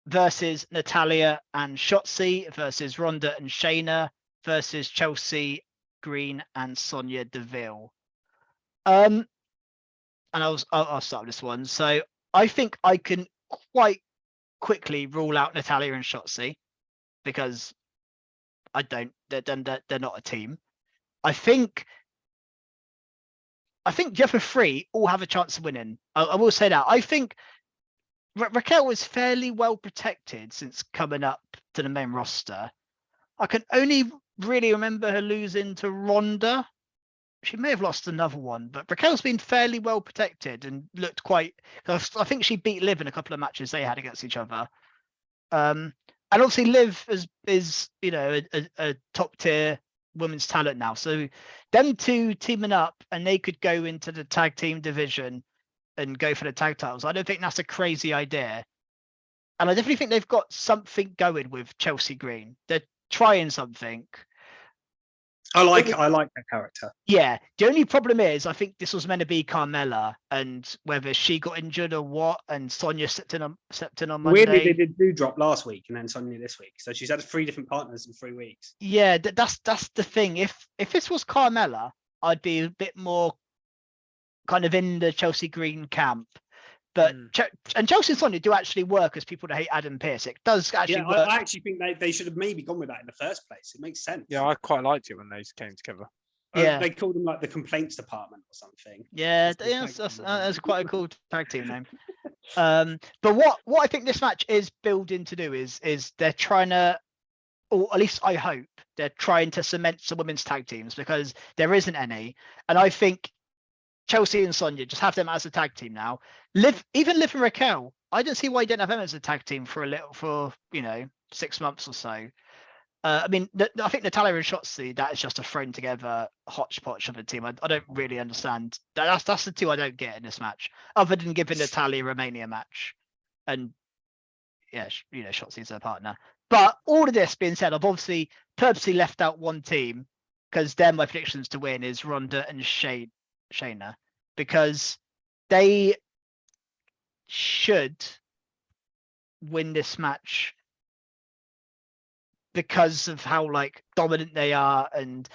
versus Natalia and Shotzi versus Ronda and Shayna versus Chelsea Green and Sonya Deville. And I'll start with this one. So I think I can quite quickly rule out Natalia and Shotzi because they're not a team. I think the other three all have a chance of winning. I will say that. I think Raquel was fairly well protected since coming up to the main roster. I can only really remember her losing to Ronda she may have lost another one, but Raquel's been fairly well protected and looked quite. I think she beat Liv in a couple of matches they had against each other. And obviously Liv is a top tier women's talent now. So them two teaming up and they could go into the tag team division and go for the tag titles. I don't think that's a crazy idea. And I definitely think they've got something going with Chelsea Green. They're trying something. I like that character. Yeah. The only problem is I think this was meant to be Carmella, and whether she got injured or what, and Sonya stepped in on Monday. Weirdly, they did drop last week and then Sonya this week. So she's had 3 different partners in 3 weeks. Yeah, that's the thing. If this was Carmella, I'd be a bit more kind of in the Chelsea Green camp. But and Chelsea and Sonya do actually work as people that hate Adam Pearce. It does actually work. I actually think they should have maybe gone with that in the first place. It makes sense. Yeah, I quite liked it when they came together. Yeah, they called them like the complaints department or something. Yeah, that's quite a cool tag team name. But what I think this match is building to do is they're trying to, or at least I hope they're trying to cement some women's tag teams, because there isn't any, and I think Chelsea and Sonya, just have them as a tag team now. Liv and Raquel, I don't see why you don't have them as a tag team for 6 months or so. I mean, I think Natalya and Shotzi, that is just a thrown together hodgepodge of a team. I don't really understand. That's the two I don't get in this match, other than giving Natalya a Romania match. And yeah, Shotzi's their partner. But all of this being said, I've obviously purposely left out one team, because they're my predictions to win is Ronda and Shayna, because they should win this match because of how dominant they are. And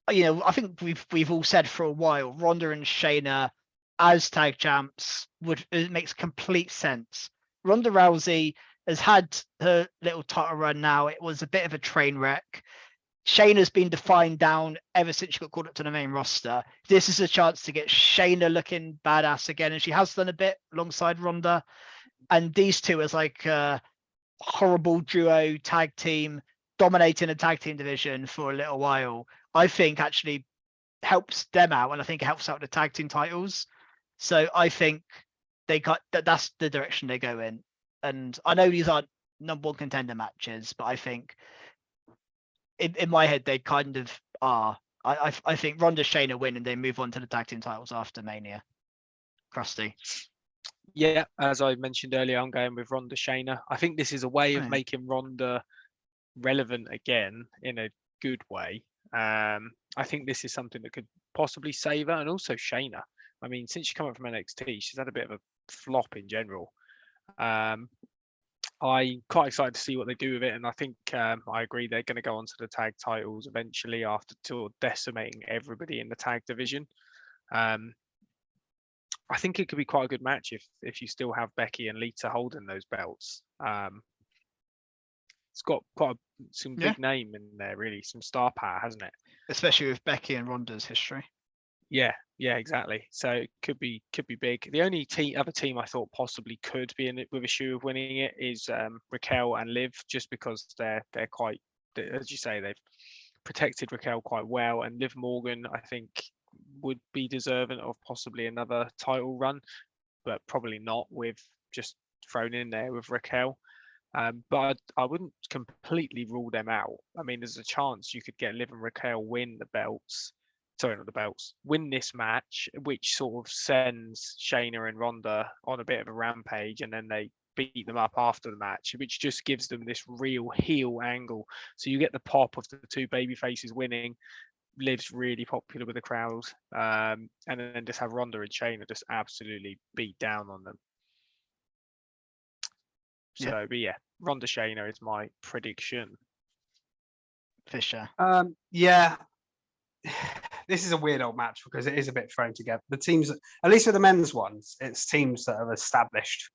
I think we've all said for a while, Ronda and Shayna as tag champs it makes complete sense. Ronda Rousey has had her little title run now. It was a bit of a train wreck. Shayna's been defined down ever since she got called up to the main roster. This is a chance to get Shayna looking badass again, and she has done a bit alongside Ronda. And these two as a horrible duo tag team, dominating a tag team division for a little while, I think actually helps them out, and I think it helps out the tag team titles. So I think that's the direction they go in. And I know these aren't number 1 contender matches, but I think in my head they kind of are. I think Ronda Shayna win and they move on to the tag team titles after Mania. Krusty. Yeah, as I mentioned earlier, I'm going with Ronda Shayna. I think this is a way of making Ronda relevant again in a good way. I think this is something that could possibly save her, and also Shayna. I mean, since she came up from NXT, she's had a bit of a flop in general. I'm quite excited to see what they do with it, and I think I agree they're going to go on to the tag titles eventually after decimating everybody in the tag division. I think it could be quite a good match if you still have Becky and Lita holding those belts. It's got some big name in there, really, some star power, hasn't it? Especially with Becky and Ronda's history. Yeah, exactly. So it could be big. The only other team I thought possibly could be in it with a shoe of winning it is Raquel and Liv, just because they're quite, as you say, they've protected Raquel quite well, and Liv Morgan I think would be deserving of possibly another title run, but probably not with just thrown in there with Raquel. But I wouldn't completely rule them out. I mean, there's a chance you could get Liv and Raquel win win this match, which sort of sends Shayna and Ronda on a bit of a rampage, and then they beat them up after the match, which just gives them this real heel angle. So you get the pop of the two baby faces winning. Liv's really popular with the crowd, and then just have Ronda and Shayna just absolutely beat down on them. So, but yeah, Ronda Shayna is my prediction. Fisher. Yeah. This is a weird old match because it is a bit thrown together. The teams, at least with the men's ones, it's teams that are established.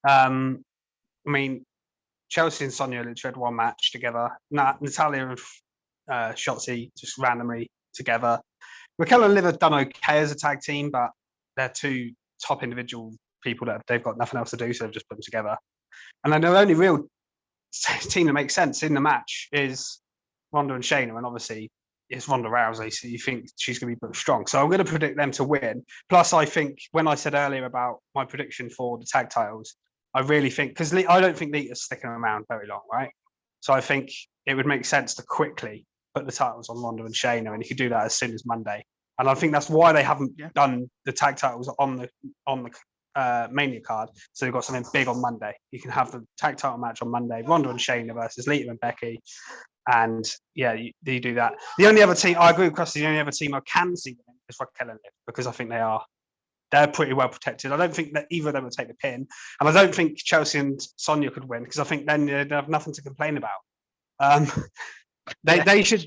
I mean, Chelsea and Sonya literally had one match together. Natalya and Shotzi just randomly together. Raquel and Liv have done okay as a tag team, but they're two top individual people that they've got nothing else to do, so they've just put them together. And then the only real team that makes sense in the match is Ronda and Shayna, and obviously it's Ronda Rousey, so you think she's going to be booked strong. So I'm going to predict them to win. Plus, I think when I said earlier about my prediction for the tag titles, I really think, because I don't think Lita's sticking around very long, right? So I think it would make sense to quickly put the titles on Ronda and Shayna, and you could do that as soon as Monday. And I think that's why they haven't done the tag titles on the Mania card. So they've got something big on Monday. You can have the tag title match on Monday, Ronda and Shayna versus Lita and Becky. And yeah, you do that. The only other team, I agree with Krusty, the only other team I can see winning is Raquel and Liv, because I think they're pretty well protected. I don't think that either of them would take the pin. And I don't think Chelsea and Sonia could win, because I think then they'd have nothing to complain about. They should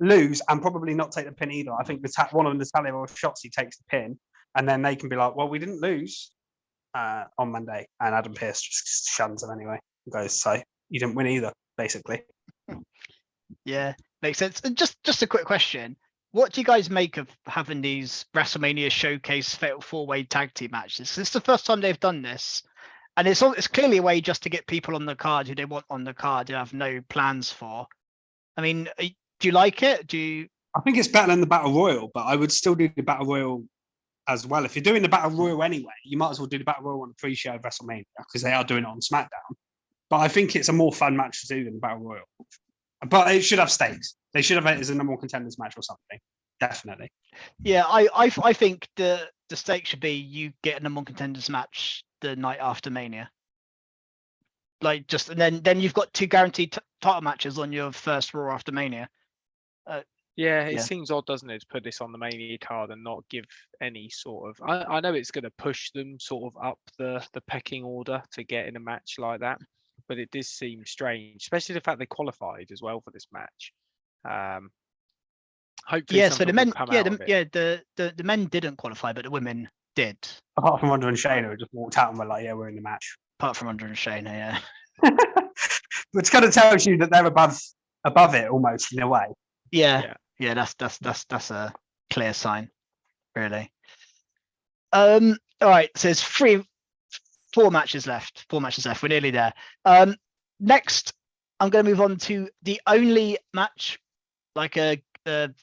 lose and probably not take the pin either. I think one of Natalia or Shotzi takes the pin, and then they can be like, well, we didn't lose on Monday. And Adam Pearce just shuns them anyway. And goes, so you didn't win either, basically. Yeah, makes sense. And just a quick question. What do you guys make of having these WrestleMania showcase fatal 4-way tag team matches? This is the first time they've done this. And it's clearly a way just to get people on the card who they want on the card who have no plans for. I mean, do you like it? I think it's better than the Battle Royal, but I would still do the Battle Royal as well. If you're doing the Battle Royal anyway, you might as well do the Battle Royal on the pre-show of WrestleMania, because they are doing it on SmackDown. But I think it's a more fun match to do than the Battle Royal. But it should have stakes. They should have it as a number one contenders match or something. Definitely. Yeah, I think the stake should be you get a number one contenders match the night after Mania. Like and then you've got 2 guaranteed title matches on your first Raw after Mania. It seems odd, doesn't it, to put this on the Mania card and not give any sort of. I know it's going to push them sort of up the pecking order to get in a match like that, but it does seem strange, especially the fact they qualified as well for this match. Hopefully, so the men, the men didn't qualify, but the women did. Apart from Ronda and Shayna, who just walked out and were like, "Yeah, we're in the match." Apart from Ronda and Shayna, yeah. Which kind of tells you that they're above it almost in a way. Yeah. That's a clear sign, really. All right, so there's 4 matches left. 4 matches left. We're nearly there. Next, I'm going to move on to the only match, like a kind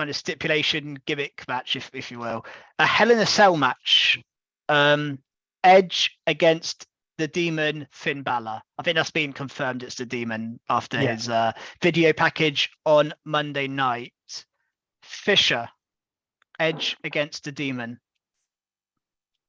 of stipulation gimmick match, if you will, a Hell in a Cell match. Edge against the Demon, Finn Balor. I think that's been confirmed. It's the Demon after his video package on Monday night. Fisher, Edge against the Demon.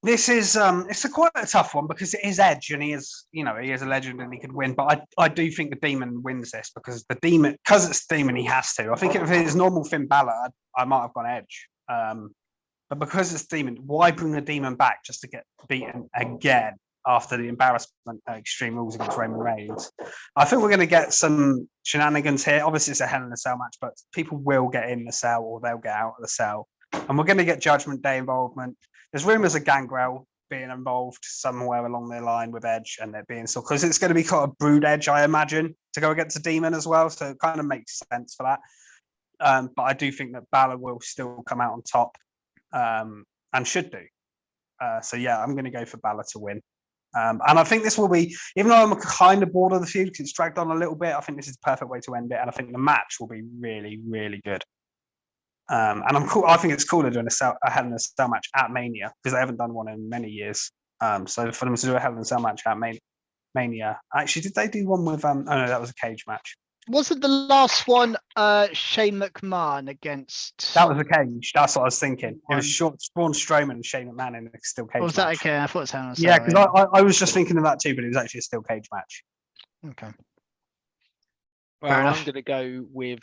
This is it's quite a tough one, because it is Edge and he is a legend and he could win. But I do think the Demon wins this, because it's Demon, he has to. I think if it is normal Finn Balor, I might have gone Edge. But because it's Demon, why bring the Demon back just to get beaten again after the embarrassment at Extreme Rules against Roman Reigns? I think we're going to get some shenanigans here. Obviously, it's a Hell in a Cell match, but people will get in the cell or they'll get out of the cell. And we're going to get Judgment Day involvement. There's rumours of Gangrel being involved somewhere along their line with Edge, and they're being so, because it's going to be kind of Brood Edge, I imagine, to go against a Demon as well. So it kind of makes sense for that. But I do think that Balor will still come out on top, and should do. So yeah, I'm going to go for Balor to win. And I think this will be, even though I'm kind of bored of the feud because it's dragged on a little bit, I think this is the perfect way to end it. And I think the match will be really, really good. And I'm cool. I think it's cooler doing a Hell in a Cell match at Mania, because they haven't done one in many years. So for them to do a Hell in a Cell match at Mania, actually, did they do one with? Oh no, that was a cage match. Wasn't the last one Shane McMahon against? That was a cage. That's what I was thinking. It was Braun Strowman and Shane McMahon in a steel cage. Was that okay? I thought it was Hell in a Cell. Yeah, because I was just thinking of that too, but it was actually a steel cage match. Okay. Well, I'm going to go with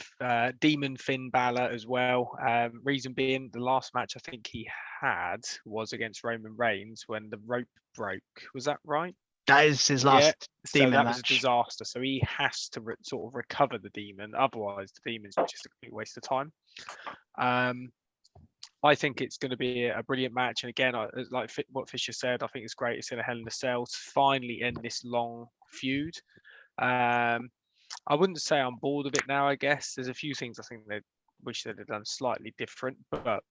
Demon Finn Balor as well. Reason being, the last match I think he had was against Roman Reigns when the rope broke. Was that right? That is his last Demon that match. was a disaster. So he has to sort of recover the Demon. Otherwise, the Demon's just a complete waste of time. I think it's going to be a brilliant match. And again, like what Fisher said, I think it's great. It's in a Hell in a Cell to finally end this long feud. I wouldn't say I'm bored of it now, I guess. There's a few things I think they wish they'd have done slightly different, but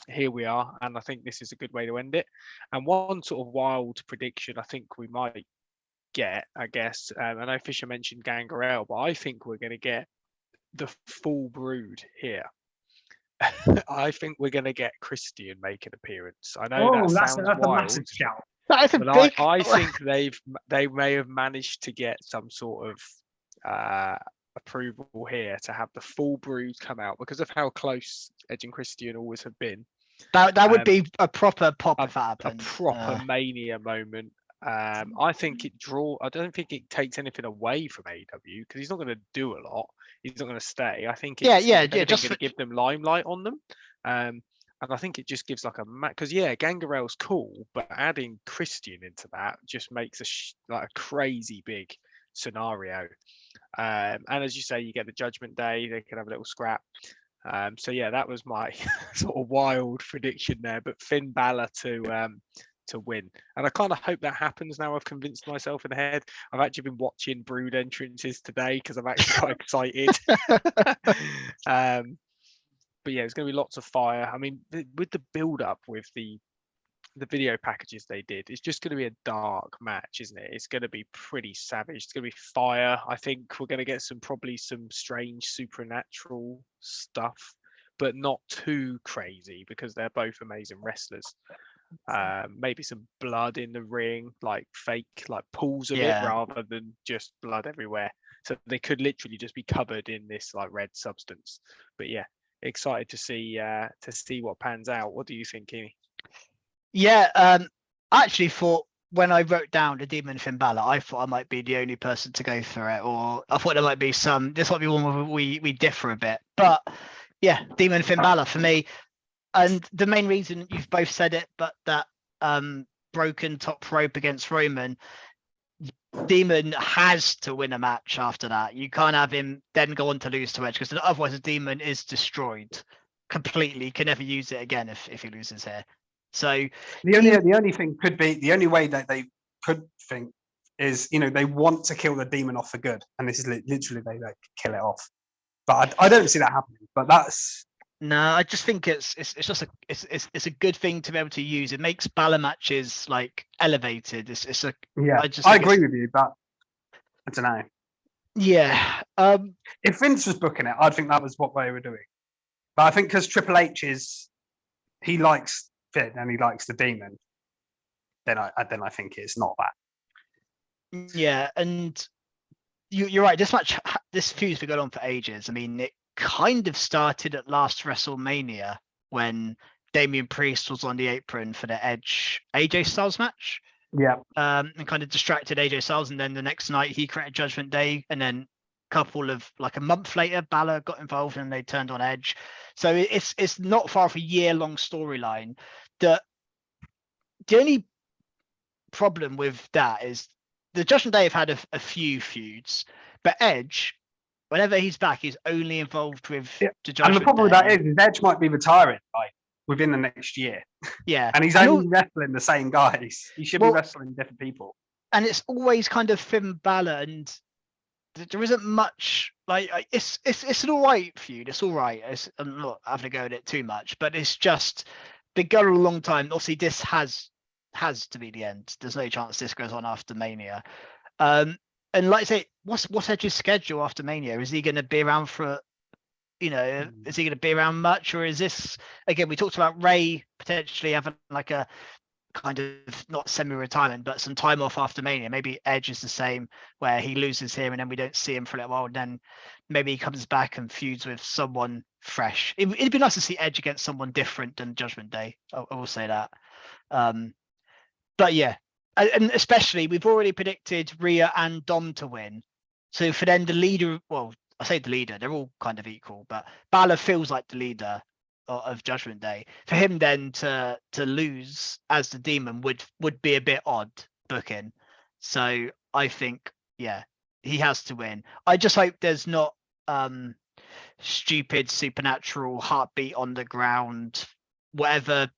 here we are, and I think this is a good way to end it. And one sort of wild prediction I think we might get, I guess, I know Fisher mentioned Gangrel, but I think we're going to get the full Brood here. I think we're going to get Christian make an appearance. I know that that's sounds a wild, massive shout. That is a but big. I think they may have managed to get some sort of approval here to have the full Brood come out because of how close Edge and Christian always have been. That would be a proper pop if that A happened. proper Mania moment. I think I don't think it takes anything away from AEW because he's not going to do a lot. He's not going to stay. I think it's just going to give them limelight on them. And I think it just gives like a because Gangrel's cool, but adding Christian into that just makes like a crazy big scenario. And as you say, you get the Judgment Day. They can have a little scrap. So that was my sort of wild prediction there. But Finn Balor to win, and I kind of hope that happens now. I've convinced myself in the head. I've actually been watching Brood entrances today because I'm actually quite excited. But it's going to be lots of fire. I mean, with the build up with the video packages they did, it's just going to be a dark match, isn't it? It's going to be pretty savage. It's going to be fire. I think we're going to get probably some strange supernatural stuff, but not too crazy because they're both amazing wrestlers. Maybe some blood in the ring, like fake, like pools of it rather than just blood everywhere. So they could literally just be covered in this like red substance. But excited to see what pans out. What do you think, Keamy? I actually thought when I wrote down the Demon Finn Balor, I thought I might be the only person to go for it, or I thought there might be this might be one where we differ a bit. But Demon Finn Balor for me. And the main reason, you've both said it, but that broken top rope against Roman, Demon has to win a match after that. You can't have him then go on to lose to Edge because otherwise the Demon is destroyed completely. Can never use it again if he loses here. So the only thing could be the only way that they could think is they want to kill the Demon off for good, and this is literally they like kill it off. But I don't see that happening. But that's. No, I just think it's just a good thing to be able to use. It makes Balor matches like elevated. I agree with you, but I don't know. Yeah. If Vince was booking it, I'd think that was what they were doing. But I think because Triple H he likes Finn and he likes the Demon, then I think it's not that. Yeah, and you're right. This feud's been going on for ages. I mean, it kind of started at last WrestleMania when Damian Priest was on the apron for the Edge AJ Styles match. Yeah. And kind of distracted AJ Styles, and then the next night he created Judgment Day, and then a month later, Balor got involved and they turned on Edge. So it's not far off a year-long storyline. The only problem with that is the Judgment Day have had a few feuds, but Edge, whenever he's back, he's only involved with the Judgment And the problem Day. with that is Edge might be retiring within the next year. Yeah. And he's only wrestling the same guys. He should be wrestling different people. And it's always kind of Finn Balor, and there isn't much it's an all right feud. It's all right. I'm not having to go at it too much, but it's just been going a long time. Obviously, this has to be the end. There's no chance this goes on after Mania. And like I say, what's Edge's schedule after Mania? Is he going to be around for, is he going to be around much, or is this again? We talked about Ray potentially having like a kind of not semi-retirement, but some time off after Mania. Maybe Edge is the same, where he loses here and then we don't see him for a little while, and then maybe he comes back and feuds with someone fresh. It'd be nice to see Edge against someone different than Judgment Day. I will say that. But yeah, and especially we've already predicted Rhea and Dom to win. So for then the leader, well, I say the leader, they're all kind of equal, but Balor feels like the leader of Judgment Day. For him then to lose as the Demon would be a bit odd booking. So I think he has to win. I just hope there's not stupid supernatural heartbeat on the ground, whatever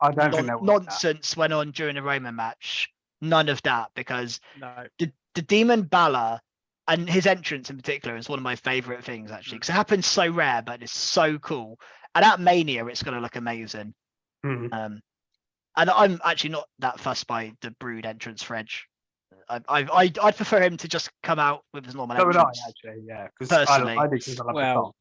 nonsense went on during the Roman match. None of that, because the Demon Balor and his entrance in particular is one of my favorite things, actually, because it happens so rare, but it's so cool. And at Mania, it's going to look amazing. And I'm actually not that fussed by the Brood entrance for Edge. I'd prefer him to just come out with his normal entrance. So would I, actually, yeah. Because I think I love the song.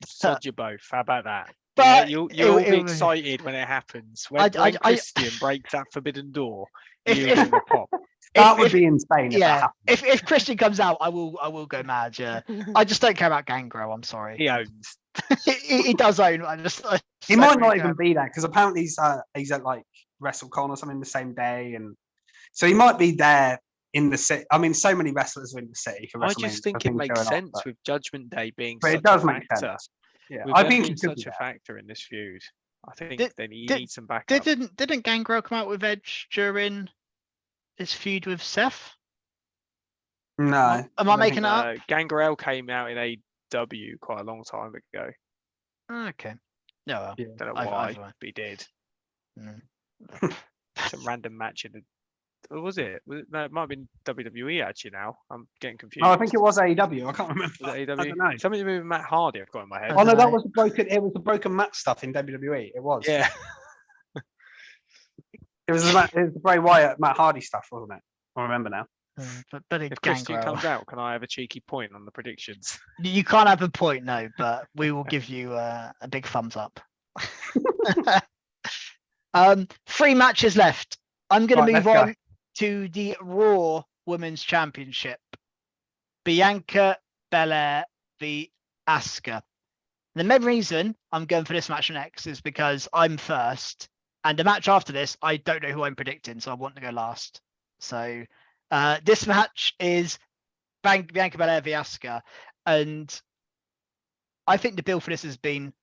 Sod you both. How about that? But you'll all be excited when it happens. When Christian breaks that forbidden door, you'll give him a pop. That would be insane. If Christian comes out, I will go mad. Yeah, I just don't care about Gangrel. I'm sorry. He owns. he does own. He might not even be there because apparently he's at like WrestleCon or something the same day, and so he might be there in the city. I mean, so many wrestlers are in the city for WrestleMania. I just think it makes sense with Judgment Day being such it does a make factor. sense. Yeah, With I think being he could such a factor in this feud. I think then he did- needs some backup. Didn't Gangrel come out with Edge during his feud with Seth? No. Am I making that up? Gangrel came out in AEW quite a long time ago. Okay. No, well, Yeah. Don't know why, but he did. Mm. Some random match in the. Or was it? No, it might have been WWE actually. Now I'm getting confused. No, I think it was AEW. I can't remember. Was it AEW? I don't know. Something to do with Matt Hardy. I've got in my head. I Oh no, don't that know. was the broken. It was the broken match stuff in WWE. It was. Yeah. It was the Bray Wyatt, Matt Hardy stuff, wasn't it? I remember now. But If Christian comes out, can I have a cheeky point on the predictions? You can't have a point, no, but we will give you a big thumbs up. 3 matches left. I'm going to move on to the Raw Women's Championship. Bianca Belair v Asuka. The main reason I'm going for this match next is because I'm first, and the match after this, I don't know who I'm predicting, so I want to go last. So this match is Bianca Belair v Asuka, and I think the build for this has been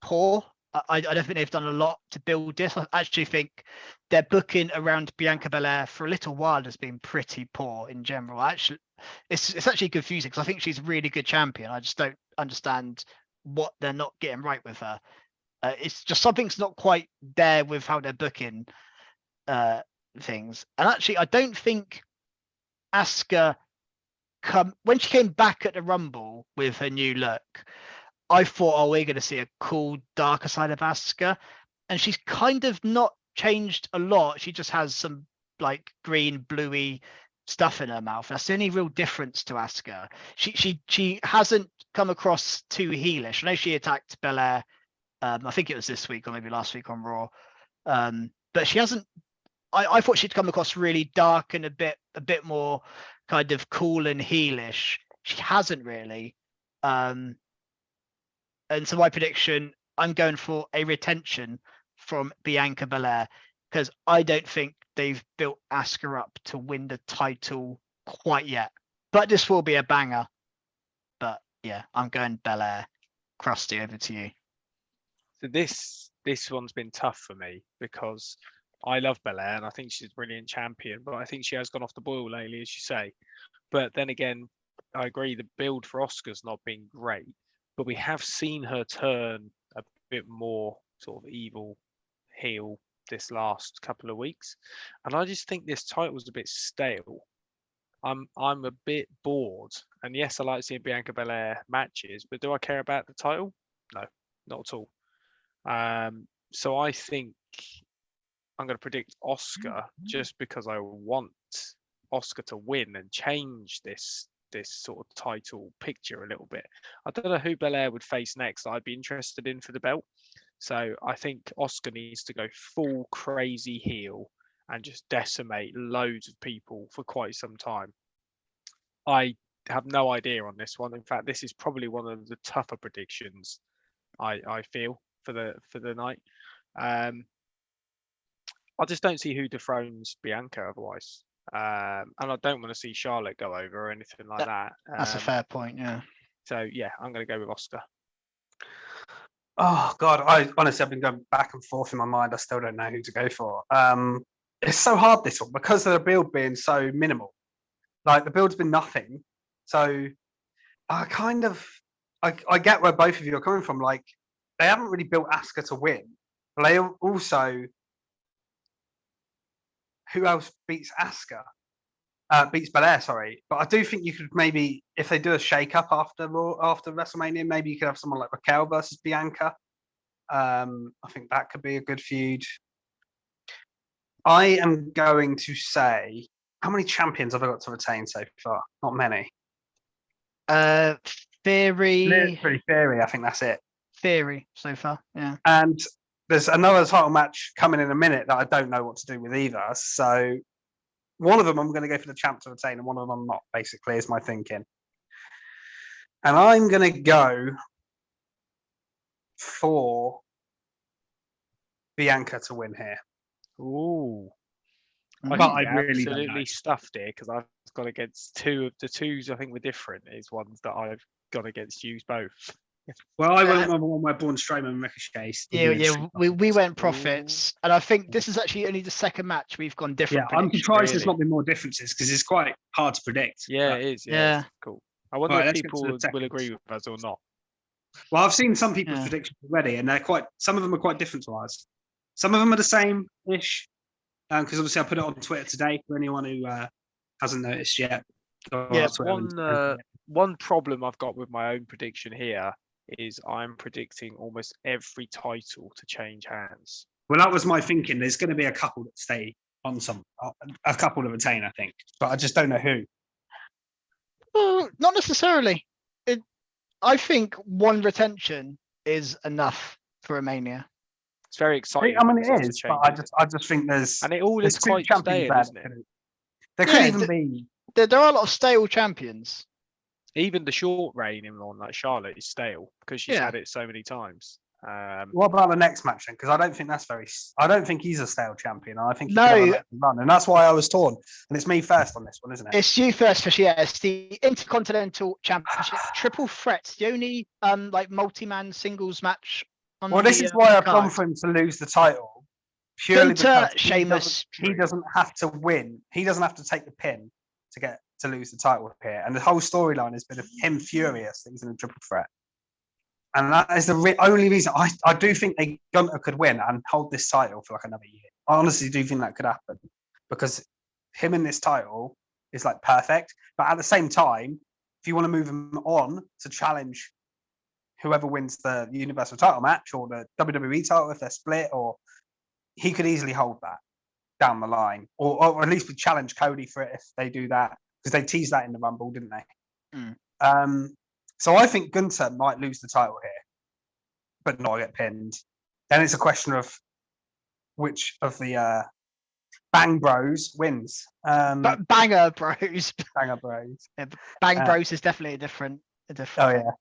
poor. I don't think they've done a lot to build this. I actually think their booking around Bianca Belair for a little while has been pretty poor in general. Actually, it's actually confusing because I think she's a really good champion. I just don't understand what they're not getting right with her. It's just something's not quite there with how they're booking things. And actually, I don't think Asuka when she came back at the Rumble with her new look, I thought, oh, we're going to see a cool, darker side of Asuka. And she's kind of not changed a lot. She just has some like green, bluey stuff in her mouth. That's the only real difference to Asuka. She hasn't come across too heelish. I know she attacked Belair. I think it was this week or maybe last week on Raw. But she hasn't. I thought she'd come across really dark and a bit more kind of cool and heelish. She hasn't really. And so my prediction, I'm going for a retention from Bianca Belair because I don't think they've built Asuka up to win the title quite yet. But this will be a banger. But yeah, I'm going Belair. Krusty, over to you. So this one's been tough for me because I love Belair and I think she's a brilliant champion, but I think she has gone off the boil lately, as you say. But then again, I agree the build for Asuka's not been great. But we have seen her turn a bit more sort of evil heel this last couple of weeks. And I just think this title's a bit stale. I'm a bit bored. And yes, I like seeing Bianca Belair matches, but do I care about the title? No, not at all. So I think I'm going to predict Asuka just because I want Asuka to win and change this sort of title picture a little bit. I don't know who Belair would face next. I'd be interested in for the belt. So I think Asuka needs to go full crazy heel and just decimate loads of people for quite some time. I have no idea on this one. In fact, this is probably one of the tougher predictions I feel for the night. I just don't see who dethrones Bianca otherwise. And I don't want to see Charlotte go over or anything like that. That's a fair point, yeah. So yeah, I'm going to go with Asuka. Oh God, I've been going back and forth in my mind. I still don't know who to go for. It's so hard this one because of the build being so minimal. Like the build's been nothing. So I get where both of you are coming from. Like they haven't really built Asuka to win. But they also, who else beats Asuka? Beats Belair, sorry. But I do think you could maybe, if they do a shake-up after WrestleMania, maybe you could have someone like Raquel versus Bianca. I think that could be a good feud. I am going to say, how many champions have I got to retain so far? Not many. Theory. Literally Theory. I think that's it. Theory so far. Yeah. And there's another title match coming in a minute that I don't know what to do with either. So one of them I'm going to go for the champ to retain, and one of them I'm not. Basically, is my thinking. And I'm going to go for Bianca to win here. Ooh. I But think I you're really don't know. absolutely stuffed here because I've gone against two of the twos I think were different is ones that I've gone against you both. Well, I went on the one where Braun Strowman and Ricochet. We went Profits, and I think this is actually only the second match we've gone different. Yeah, I'm surprised there's really. not been more differences because it's quite hard to predict. Yeah, but- it is. Yeah. Cool. I wonder Right, if let's get to people the will seconds. agree with us or not. Well, I've seen some people's Yeah. predictions already, and some of them are quite different to ours. Some of them are the same-ish, because obviously I put it on Twitter today for anyone who hasn't noticed yet. Go on Yeah, Twitter One problem I've got with my own prediction here is I'm predicting almost every title to change hands. Well, that was my thinking. There's going to be a couple that stay on a couple to retain, I think, but I just don't know who. Well, not necessarily. I think one retention is enough for a Mania. It's very exciting. I mean, because it it's is, a but change. I just think there's And it all there's is two quite champions stale, there. isn't it? There could Yeah, even be. There are a lot of stale champions. Even the short reign in one like Charlotte is stale because she's Yeah. had it so many times. What about the next match then? Because I don't think that's I don't think he's a stale champion. I think he No. can have a run, and that's why I was torn. And it's me first on this one, isn't it? It's you first, for sure. It's the Intercontinental Championship triple threat, the only multi-man singles match. Well, this is why I've gone for him to lose the title. Purely Gunther, because Sheamus, he doesn't have to win. He doesn't have to take the pin to lose the title here. And the whole storyline has been of him furious that he's in a triple threat. And that is the only reason I do think Gunther could win and hold this title for another year. I honestly do think that could happen because him in this title is perfect. But at the same time, if you want to move him on to challenge whoever wins the Universal title match or the WWE title if they're split, or he could easily hold that down the line, or at least we challenge Cody for it if they do that, because they teased that in the Rumble, didn't they? So I think Gunther might lose the title here, but not get pinned. Then it's a question of which of the Bang Bros wins. Banger Bros. Banger Bros. Yeah, Bang Bros is definitely a different. Oh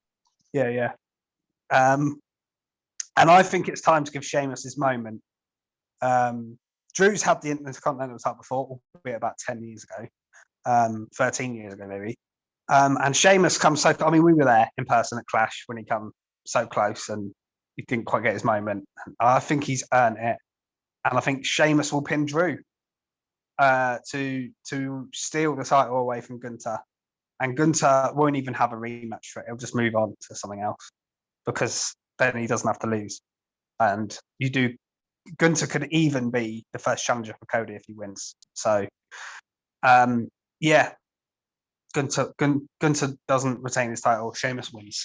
yeah. And I think it's time to give Sheamus his moment. Drew's had the Intercontinental title before, albeit about 10 years ago, 13 years ago maybe. And Sheamus comes we were there in person at Clash when he came so close and he didn't quite get his moment. I think he's earned it. And I think Sheamus will pin Drew to steal the title away from Gunther. And Gunther won't even have a rematch for it. He'll just move on to something else because then he doesn't have to lose. And Gunther could even be the first challenger for Cody if he wins. So, Gunther doesn't retain his title. Sheamus wins.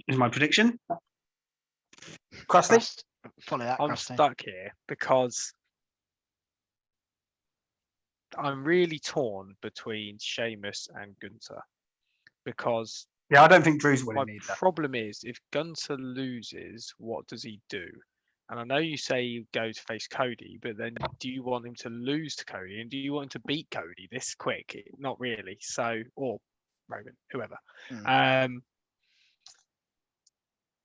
Is my prediction. Krusty? Follow that. I'm Krusty. stuck here because I'm really torn between Sheamus and Gunther because I don't think Drew's winning my either. problem is if Gunther loses, what does he do? And I know you say you go to face Cody, but then do you want him to lose to Cody? And do you want him to beat Cody this quick? Not really. So, or Roman, whoever.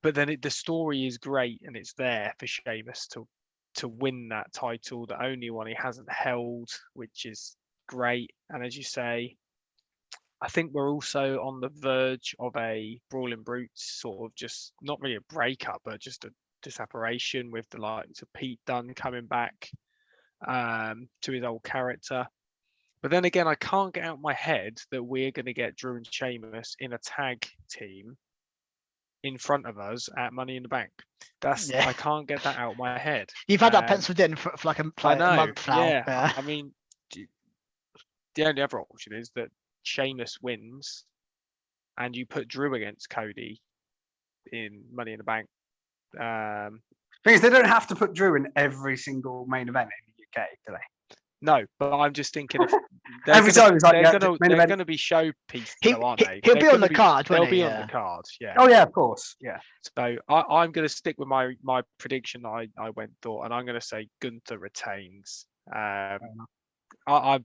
But then the story is great and it's there for Sheamus to win that title, the only one he hasn't held, which is great. And as you say, I think we're also on the verge of a Brawling Brutes sort of just not really a breakup, but just a separation with the likes of Pete Dunne coming back to his old character. But then again, I can't get out of my head that we're going to get Drew and Sheamus in a tag team in front of us at Money in the Bank. I can't get that out of my head. You've had that penciled in for a month now. Yeah. I mean, the only other option is that Sheamus wins and you put Drew against Cody in Money in the Bank. Thing is, they don't have to put Drew in every single main event in the UK, do they? No, but I'm just thinking if Every time it's like, they're yeah, gonna main they're event. gonna be showpieces, though, aren't they? He'll They're be on gonna the card, They'll won't he? be on Yeah. the card, yeah. Oh yeah, of course, yeah. So I'm going to stick with my prediction that I went thought, and I'm going to say Gunther retains. I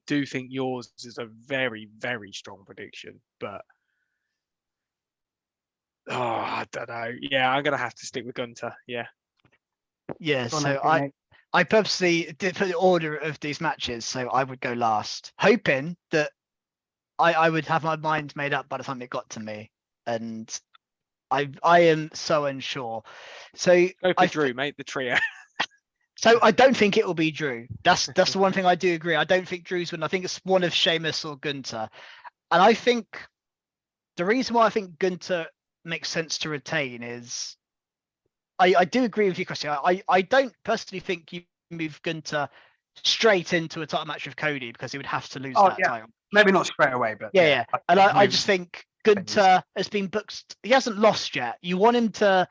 do think yours is a very, very strong prediction, but I don't know. Yeah, I'm going to have to stick with Gunther. Yeah. Yeah. Go on So then, Nick. I purposely did put the order of these matches, so I would go last, hoping that I would have my mind made up by the time it got to me, and I am so unsure. So Go for Drew, mate. The trio. So I don't think it will be Drew. That's the one thing I do agree. I don't think Drew's winning. I think it's one of Sheamus or Gunther. And I think the reason why I think Gunther makes sense to retain is I do agree with you, Christian. I don't personally think you move Gunther straight into a title match with Cody because he would have to lose that title. Maybe not straight away, but yeah. And I just think Gunther has been booked. He hasn't lost yet. You want him to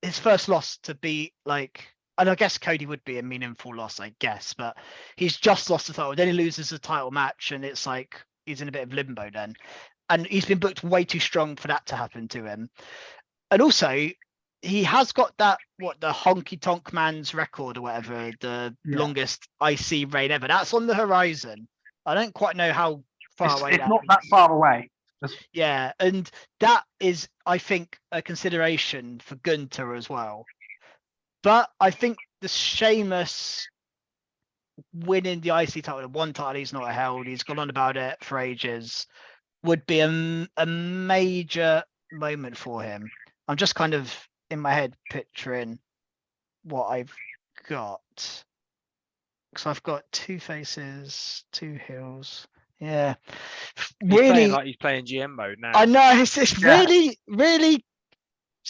his first loss to be like, and I guess Cody would be a meaningful loss, I guess, but he's just lost the title. Then he loses a title match, and it's like he's in a bit of limbo then. And he's been booked way too strong for that to happen to him. And also, he has got that, the Honky Tonk Man's record or whatever, the longest IC reign ever. That's on the horizon. I don't quite know how far away it's not that far away. Yeah, and that is, I think, a consideration for Gunther as well. But I think the Sheamus winning the IC title, one title he's not held, he's gone on about it for ages, would be a major moment for him. I'm just kind of in my head picturing what I've got. Because I've got two faces, two heels. Yeah. He's really playing like he's playing GM mode now. I know, it's really, really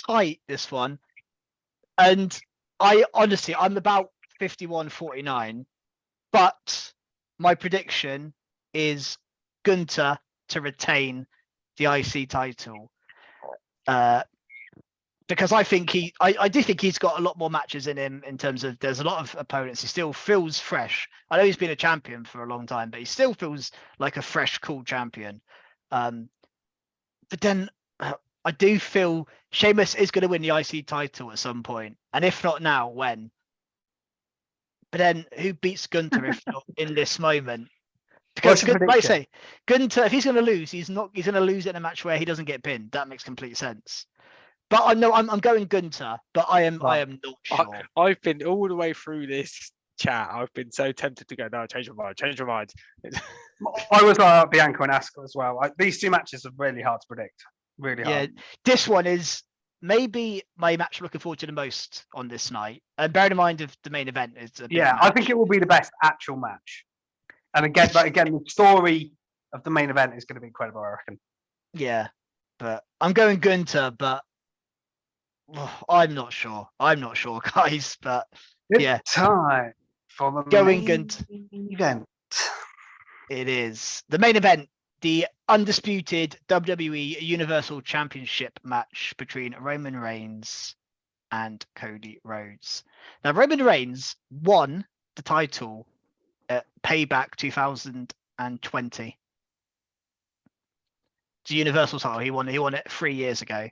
tight, this one. And I honestly, I'm about 51-49, but my prediction is Gunther to retain the IC title. Because I think I do think he's got a lot more matches in him in terms of there's a lot of opponents. He still feels fresh. I know he's been a champion for a long time, but he still feels like a fresh, cool champion. But then I do feel Sheamus is going to win the IC title at some point, and if not now, when? But then who beats Gunther if not in this moment? Because like I say, Gunther, if he's going to lose, he's going to lose in a match where he doesn't get pinned. That makes complete sense. But I know I'm going Gunther, but I am not sure. I've been all the way through this chat. I've been so tempted to go, no, change my mind. I was Bianca and Asuka as well. These two matches are really hard to predict. Really hard. Yeah, this one is maybe my match I'm looking forward to the most on this night. And bearing in mind if the main event is a big match. I think it will be the best actual match. And again, the story of the main event is going to be incredible, I reckon. Yeah, but I'm going Gunther, but I'm not sure, guys. But it's time for the going main event. It is the main event, the undisputed WWE Universal Championship match between Roman Reigns and Cody Rhodes. Now, Roman Reigns won the title at Payback 2020. The Universal title, he won it 3 years ago,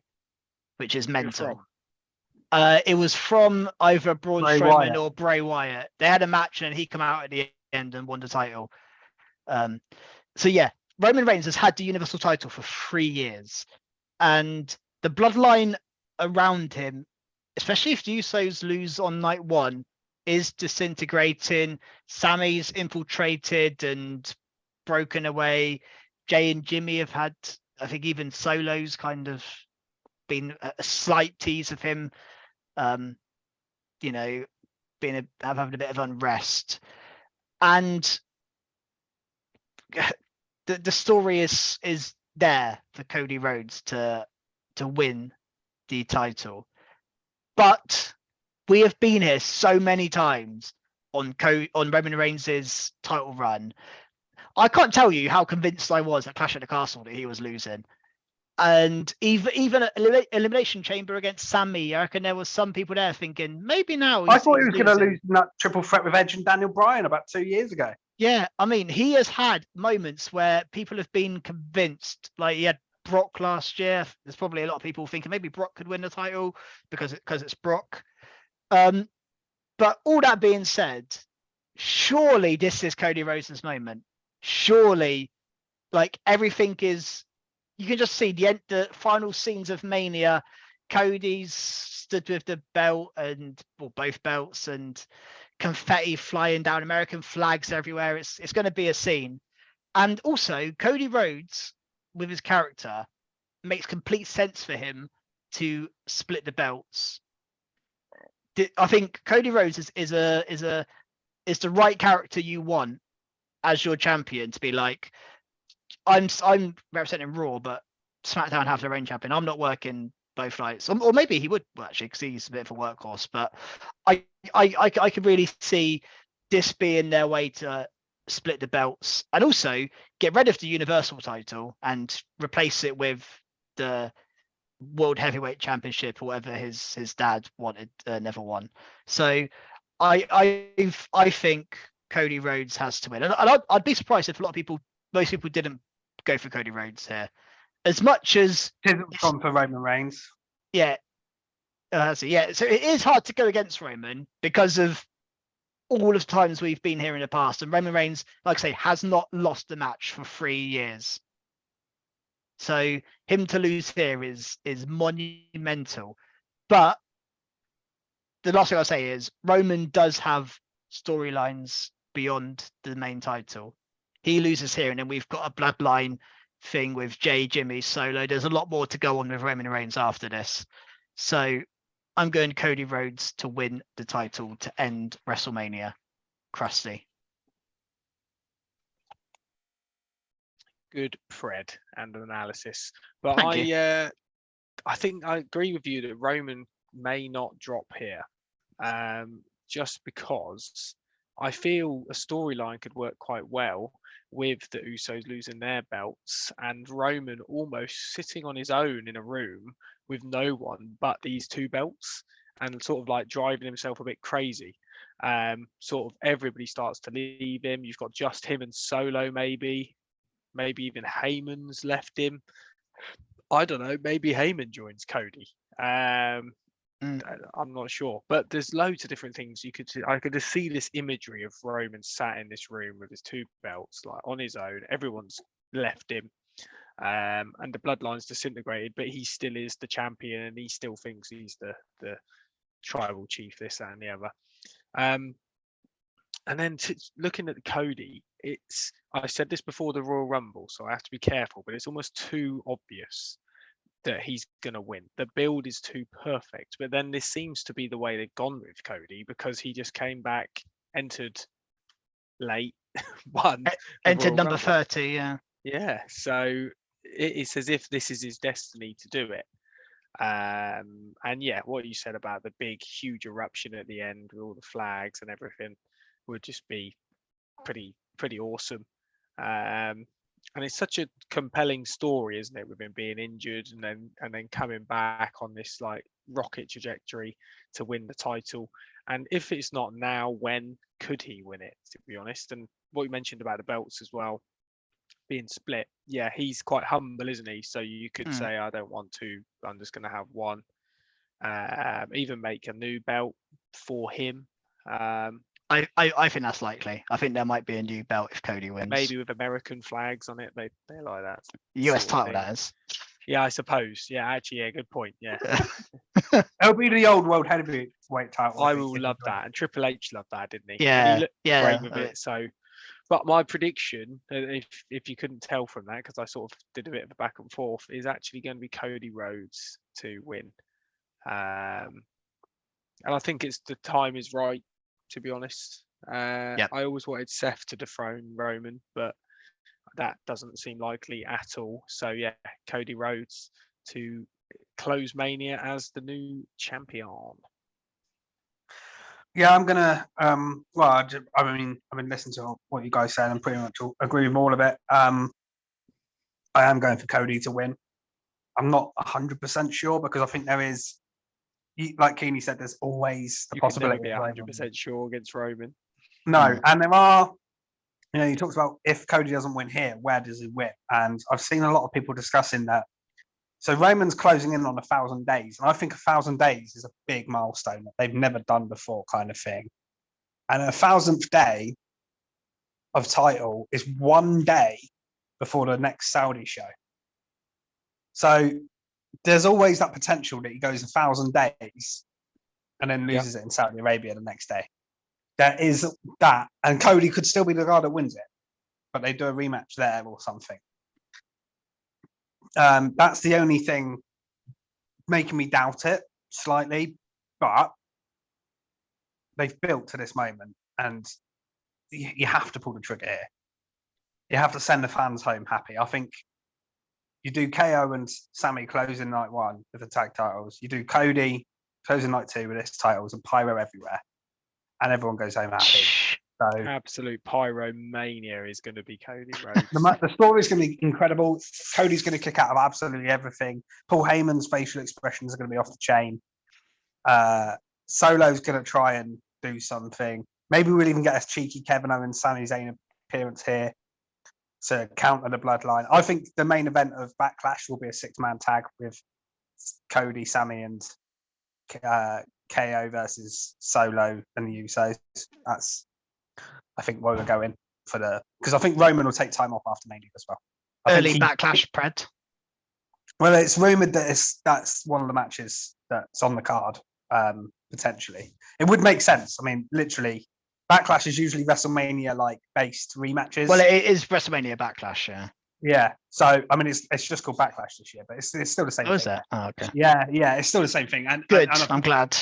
which is mental. It was from either Braun Strowman or Bray Wyatt. They had a match and he came out at the end and won the title. So yeah, Roman Reigns has had the Universal title for 3 years, and the bloodline around him, especially if the Usos lose on night one, is disintegrating. Sammy's infiltrated and broken away. Jay and Jimmy have had, I think, even Solo's kind of been a slight tease of him, having a bit of unrest, and the story is there for Cody Rhodes to win the title. But we have been here so many times on Roman Reigns' title run. I can't tell you how convinced I was at Clash at the Castle that he was losing. And even at Elimination Chamber against Sammy, I reckon there was some people there thinking maybe now. I thought he was going to lose that triple threat with Edge and Daniel Bryan about 2 years ago. Yeah, I mean, he has had moments where people have been convinced. Like he had Brock last year. There's probably a lot of people thinking maybe Brock could win the title because it's Brock. But all that being said, surely this is Cody Rhodes' moment. Surely, like everything is. You can just see the final scenes of Mania. Cody's stood with the belt or both belts and confetti flying down, American flags everywhere. It's going to be a scene. And also, Cody Rhodes, with his character, makes complete sense for him to split the belts. I think Cody Rhodes is the right character you want as your champion to be like, I'm representing Raw, but SmackDown have their own champion. I'm not working both nights, or maybe he would actually, because he's a bit of a workhorse. But I could really see this being their way to split the belts and also get rid of the Universal title and replace it with the World Heavyweight Championship or whatever his dad wanted, never won. So I think Cody Rhodes has to win, and I'd be surprised if most people didn't go for Cody Rhodes here. As much as gone for Roman Reigns. Yeah. So it is hard to go against Roman because of all of the times we've been here in the past. And Roman Reigns, like I say, has not lost a match for 3 years. So him to lose here is monumental. But the last thing I'll say is Roman does have storylines beyond the main title. He loses here, and then we've got a bloodline thing with Jay, Jimmy, Solo. There's a lot more to go on with Roman Reigns after this. So I'm going Cody Rhodes to win the title to end WrestleMania. Krusty. Good Fred and analysis. But Thank you. I think I agree with you that Roman may not drop here. Just because I feel a storyline could work quite well with the Usos losing their belts and Roman almost sitting on his own in a room with no one but these two belts and sort of like driving himself a bit crazy. Sort of everybody starts to leave him. You've got just him and Solo, maybe even Heyman's left him. I don't know. Maybe Heyman joins Cody. I'm not sure, but there's loads of different things you could see. I could just see this imagery of Roman sat in this room with his two belts, like on his own. Everyone's left him, and the bloodline's disintegrated, but he still is the champion, and he still thinks he's the tribal chief, this, that, and the other. And then looking at Cody, I said this before the Royal Rumble, so I have to be careful, but it's almost too obvious that he's going to win. The build is too perfect. But then this seems to be the way they've gone with Cody because he just came back, entered late, won. Entered number 30, yeah. Yeah, so it's as if this is his destiny to do it. And yeah, what you said about the big, huge eruption at the end with all the flags and everything would just be pretty awesome. And it's such a compelling story, isn't it, with him being injured and then coming back on this like rocket trajectory to win the title. And if it's not now, when could he win it, to be honest? And what you mentioned about the belts as well being split, yeah, he's quite humble, isn't he? So you could say, I don't want to, I'm just going to have one. Even make a new belt for him. I think that's likely. I think there might be a new belt if Cody wins. Maybe with American flags on it. They like that. US title, that is. Yeah, I suppose. Yeah, actually, yeah, good point. Yeah. It'll be the old world heavyweight title. I will love that. And Triple H loved that, didn't he? Yeah. And he looked yeah. great with it. So, but my prediction, if you couldn't tell from that, because I sort of did a bit of a back and forth, is actually going to be Cody Rhodes to win. And I think the time is right, to be honest. I always wanted Seth to dethrone Roman, but that doesn't seem likely at all. So yeah, Cody Rhodes to close Mania as the new champion. Yeah, I'm gonna. I've been listening to what you guys said and pretty much agree with all of it. I am going for Cody to win. I'm not 100% sure because I think there is, like Keeney said, there's always the You can never possibility. be of Roman. 100% sure against Roman. No, and there are, he talks about if Cody doesn't win here, where does he win? And I've seen a lot of people discussing that. So Roman's closing in on 1,000 days, and I think 1,000 days is a big milestone that they've never done before, kind of thing. And 1,000th day of title is 1 day before the next Saudi show. So there's always that potential that he goes 1,000 days and then loses it in Saudi Arabia the next day. There is that, and Cody could still be the guy that wins it, but they do a rematch there or something. That's the only thing making me doubt it slightly, but they've built to this moment, and you have to pull the trigger here. You have to send the fans home happy. I think you do KO and Sammy closing night 1 with the tag titles. You do Cody closing night 2 with his titles and pyro everywhere, and everyone goes home happy. So absolute pyromania is going to be Cody Rhodes. The story is going to be incredible. Cody's going to kick out of absolutely everything. Paul Heyman's facial expressions are going to be off the chain. Solo's going to try and do something. Maybe we'll even get a cheeky Kevin Owens, Sami Zayn appearance here to counter the bloodline. I think the main event of Backlash will be a 6-man tag with Cody, Sami, and KO versus Solo and the Usos. That's, I think, where we're going for because I think Roman will take time off after Mania as well. Early Backlash, Pred. Well, it's rumored that that's one of the matches that's on the card, potentially. It would make sense. I mean, literally, Backlash is usually WrestleMania like based rematches. Well, it is WrestleMania Backlash, yeah. Yeah. So I mean, it's just called Backlash this year, but it's still the same thing. Is it? Oh, okay. Yeah, it's still the same thing. And good. And I'm glad.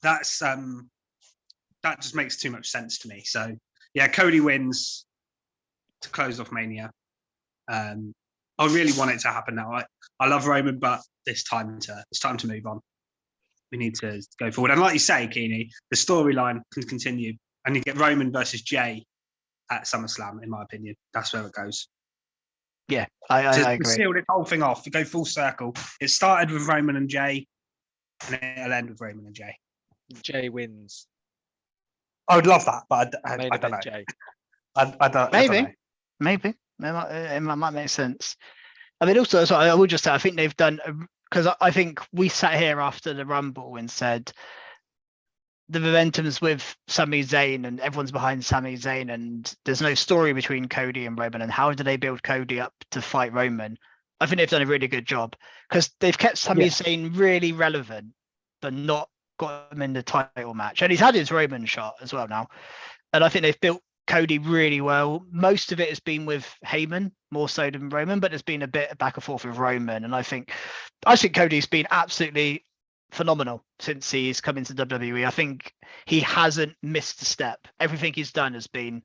That's that just makes too much sense to me. So yeah, Cody wins to close off Mania. I really want it to happen now. I love Roman, but it's time to move on. We need to go forward. And like you say, Keeney, the storyline can continue, and you get Roman versus Jay at SummerSlam. In my opinion, that's where it goes. Yeah, I agree. To seal this whole thing off, you go full circle. It started with Roman and Jay, and it'll end with Roman and Jay. Jay wins. I would love that, but I don't know. Jay. I don't. Maybe it might make sense. I mean, also, so I would just say I think they've done, because I think we sat here after the Rumble and said the momentum's with Sami Zayn and everyone's behind Sami Zayn, and there's no story between Cody and Roman, and how do they build Cody up to fight Roman? I think they've done a really good job because they've kept Sami Zayn really relevant, but not got him in the title match, and he's had his Roman shot as well now. And I think they've built Cody really well. Most of it has been with Heyman more so than Roman, but there's been a bit back and forth with Roman, and I think Cody's been absolutely phenomenal since he's come into WWE. I think he hasn't missed a step. Everything he's done has been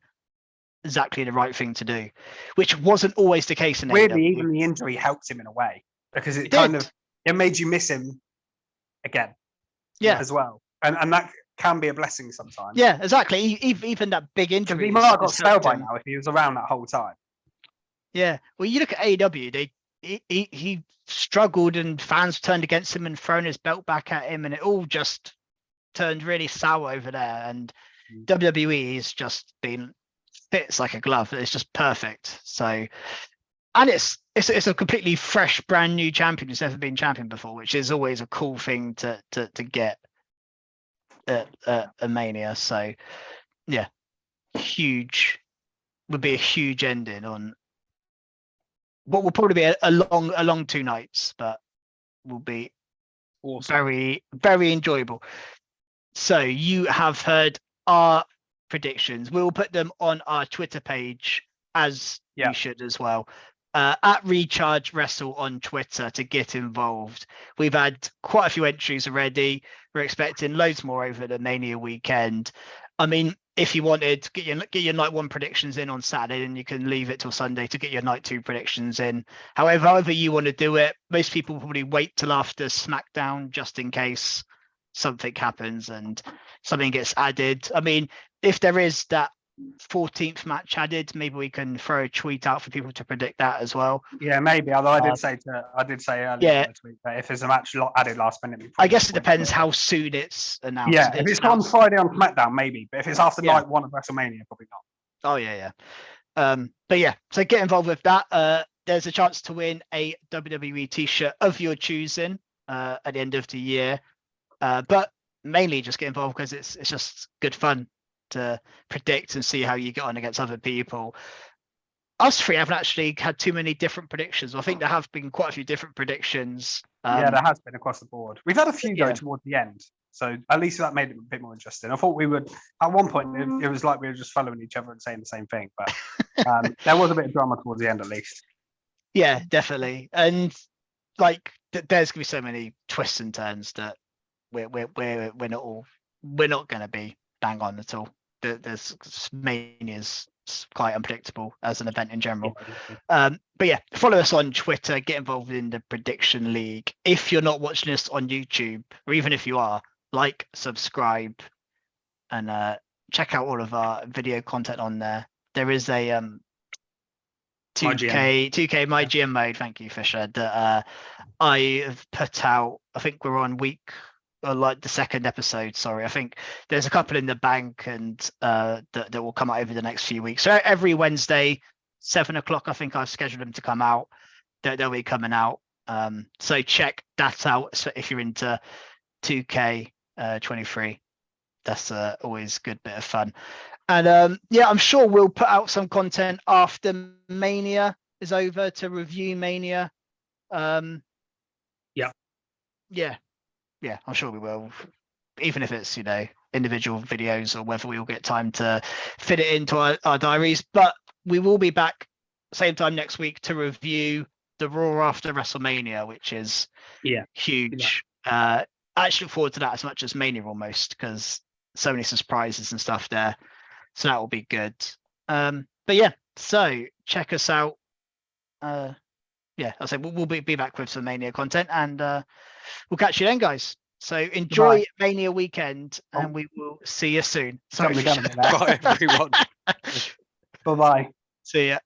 exactly the right thing to do, which wasn't always the case in weirdly AEW. Even the injury helped him in a way, because it made you miss him again as well, and that can be a blessing sometimes. Yeah, exactly. Even that big injury, he might have got spelled by now if he was around that whole time. Yeah, well, you look at AEW, he struggled and fans turned against him and thrown his belt back at him, and it all just turned really sour over there. And WWE has just been fits like a glove. It's just perfect. So, and it's a completely fresh, brand new champion who's never been champion before, which is always a cool thing to get at a Mania. So, yeah, would be a huge ending on what will probably be a long 2 nights, but will be awesome. Very, very enjoyable. So you have heard our predictions. We'll put them on our Twitter page, as you should as well. At Recharge Wrestle on Twitter to get involved. We've had quite a few entries already. We're expecting loads more over the Mania weekend. I mean, if you wanted, get your night 1 predictions in on Saturday, and you can leave it till Sunday to get your night 2 predictions in. However you want to do it. Most people probably wait till after SmackDown just in case something happens and something gets added. I mean, if there is that 14th match added. Maybe we can throw a tweet out for people to predict that as well. Yeah, maybe. Although I did say earlier yeah. in the tweet that if there's a match added last minute, I guess it depends how soon it's announced. Yeah, if it's on Friday on SmackDown, maybe. But if it's after night one of WrestleMania, probably not. Oh yeah. But yeah, so get involved with that. There's a chance to win a WWE t-shirt of your choosing at the end of the year. But mainly just get involved because it's just good fun to predict and see how you get on against other people. Us three haven't actually had too many different predictions. I think there have been quite a few different predictions. Yeah, there has been across the board. We've had a few go towards the end. So at least that made it a bit more interesting. I thought we would, at one point, it was like we were just following each other and saying the same thing. But there was a bit of drama towards the end, at least. Yeah, definitely. And like, there's going to be so many twists and turns that we're not going to be bang on at all. There's Mania's quite unpredictable as an event in general. But yeah, follow us on Twitter, get involved in the prediction league. If you're not watching us on YouTube, or even if you are, like, subscribe, and check out all of our video content on there. There is a 2K My GM mode, thank you, Fisher, that I have put out. I think we're on the second episode, sorry. I think there's a couple in the bank, and that will come out over the next few weeks. So every Wednesday, 7 o'clock, I think I've scheduled them to come out. They'll be coming out. So check that out if you're into 2K23. That's always a good bit of fun. And yeah, I'm sure we'll put out some content after Mania is over to review Mania. Yeah, I'm sure we will, even if it's, individual videos or whether we will get time to fit it into our diaries. But we will be back same time next week to review the Raw after WrestleMania, which is huge. I actually look forward to that as much as Mania almost, because so many surprises and stuff there. So that will be good. But yeah, so check us out. Yeah, I'll say we'll be back with some Mania content, and we'll catch you then, guys. So enjoy Mania weekend, and we will see you soon. Sorry, bye everyone. Bye-bye. See ya.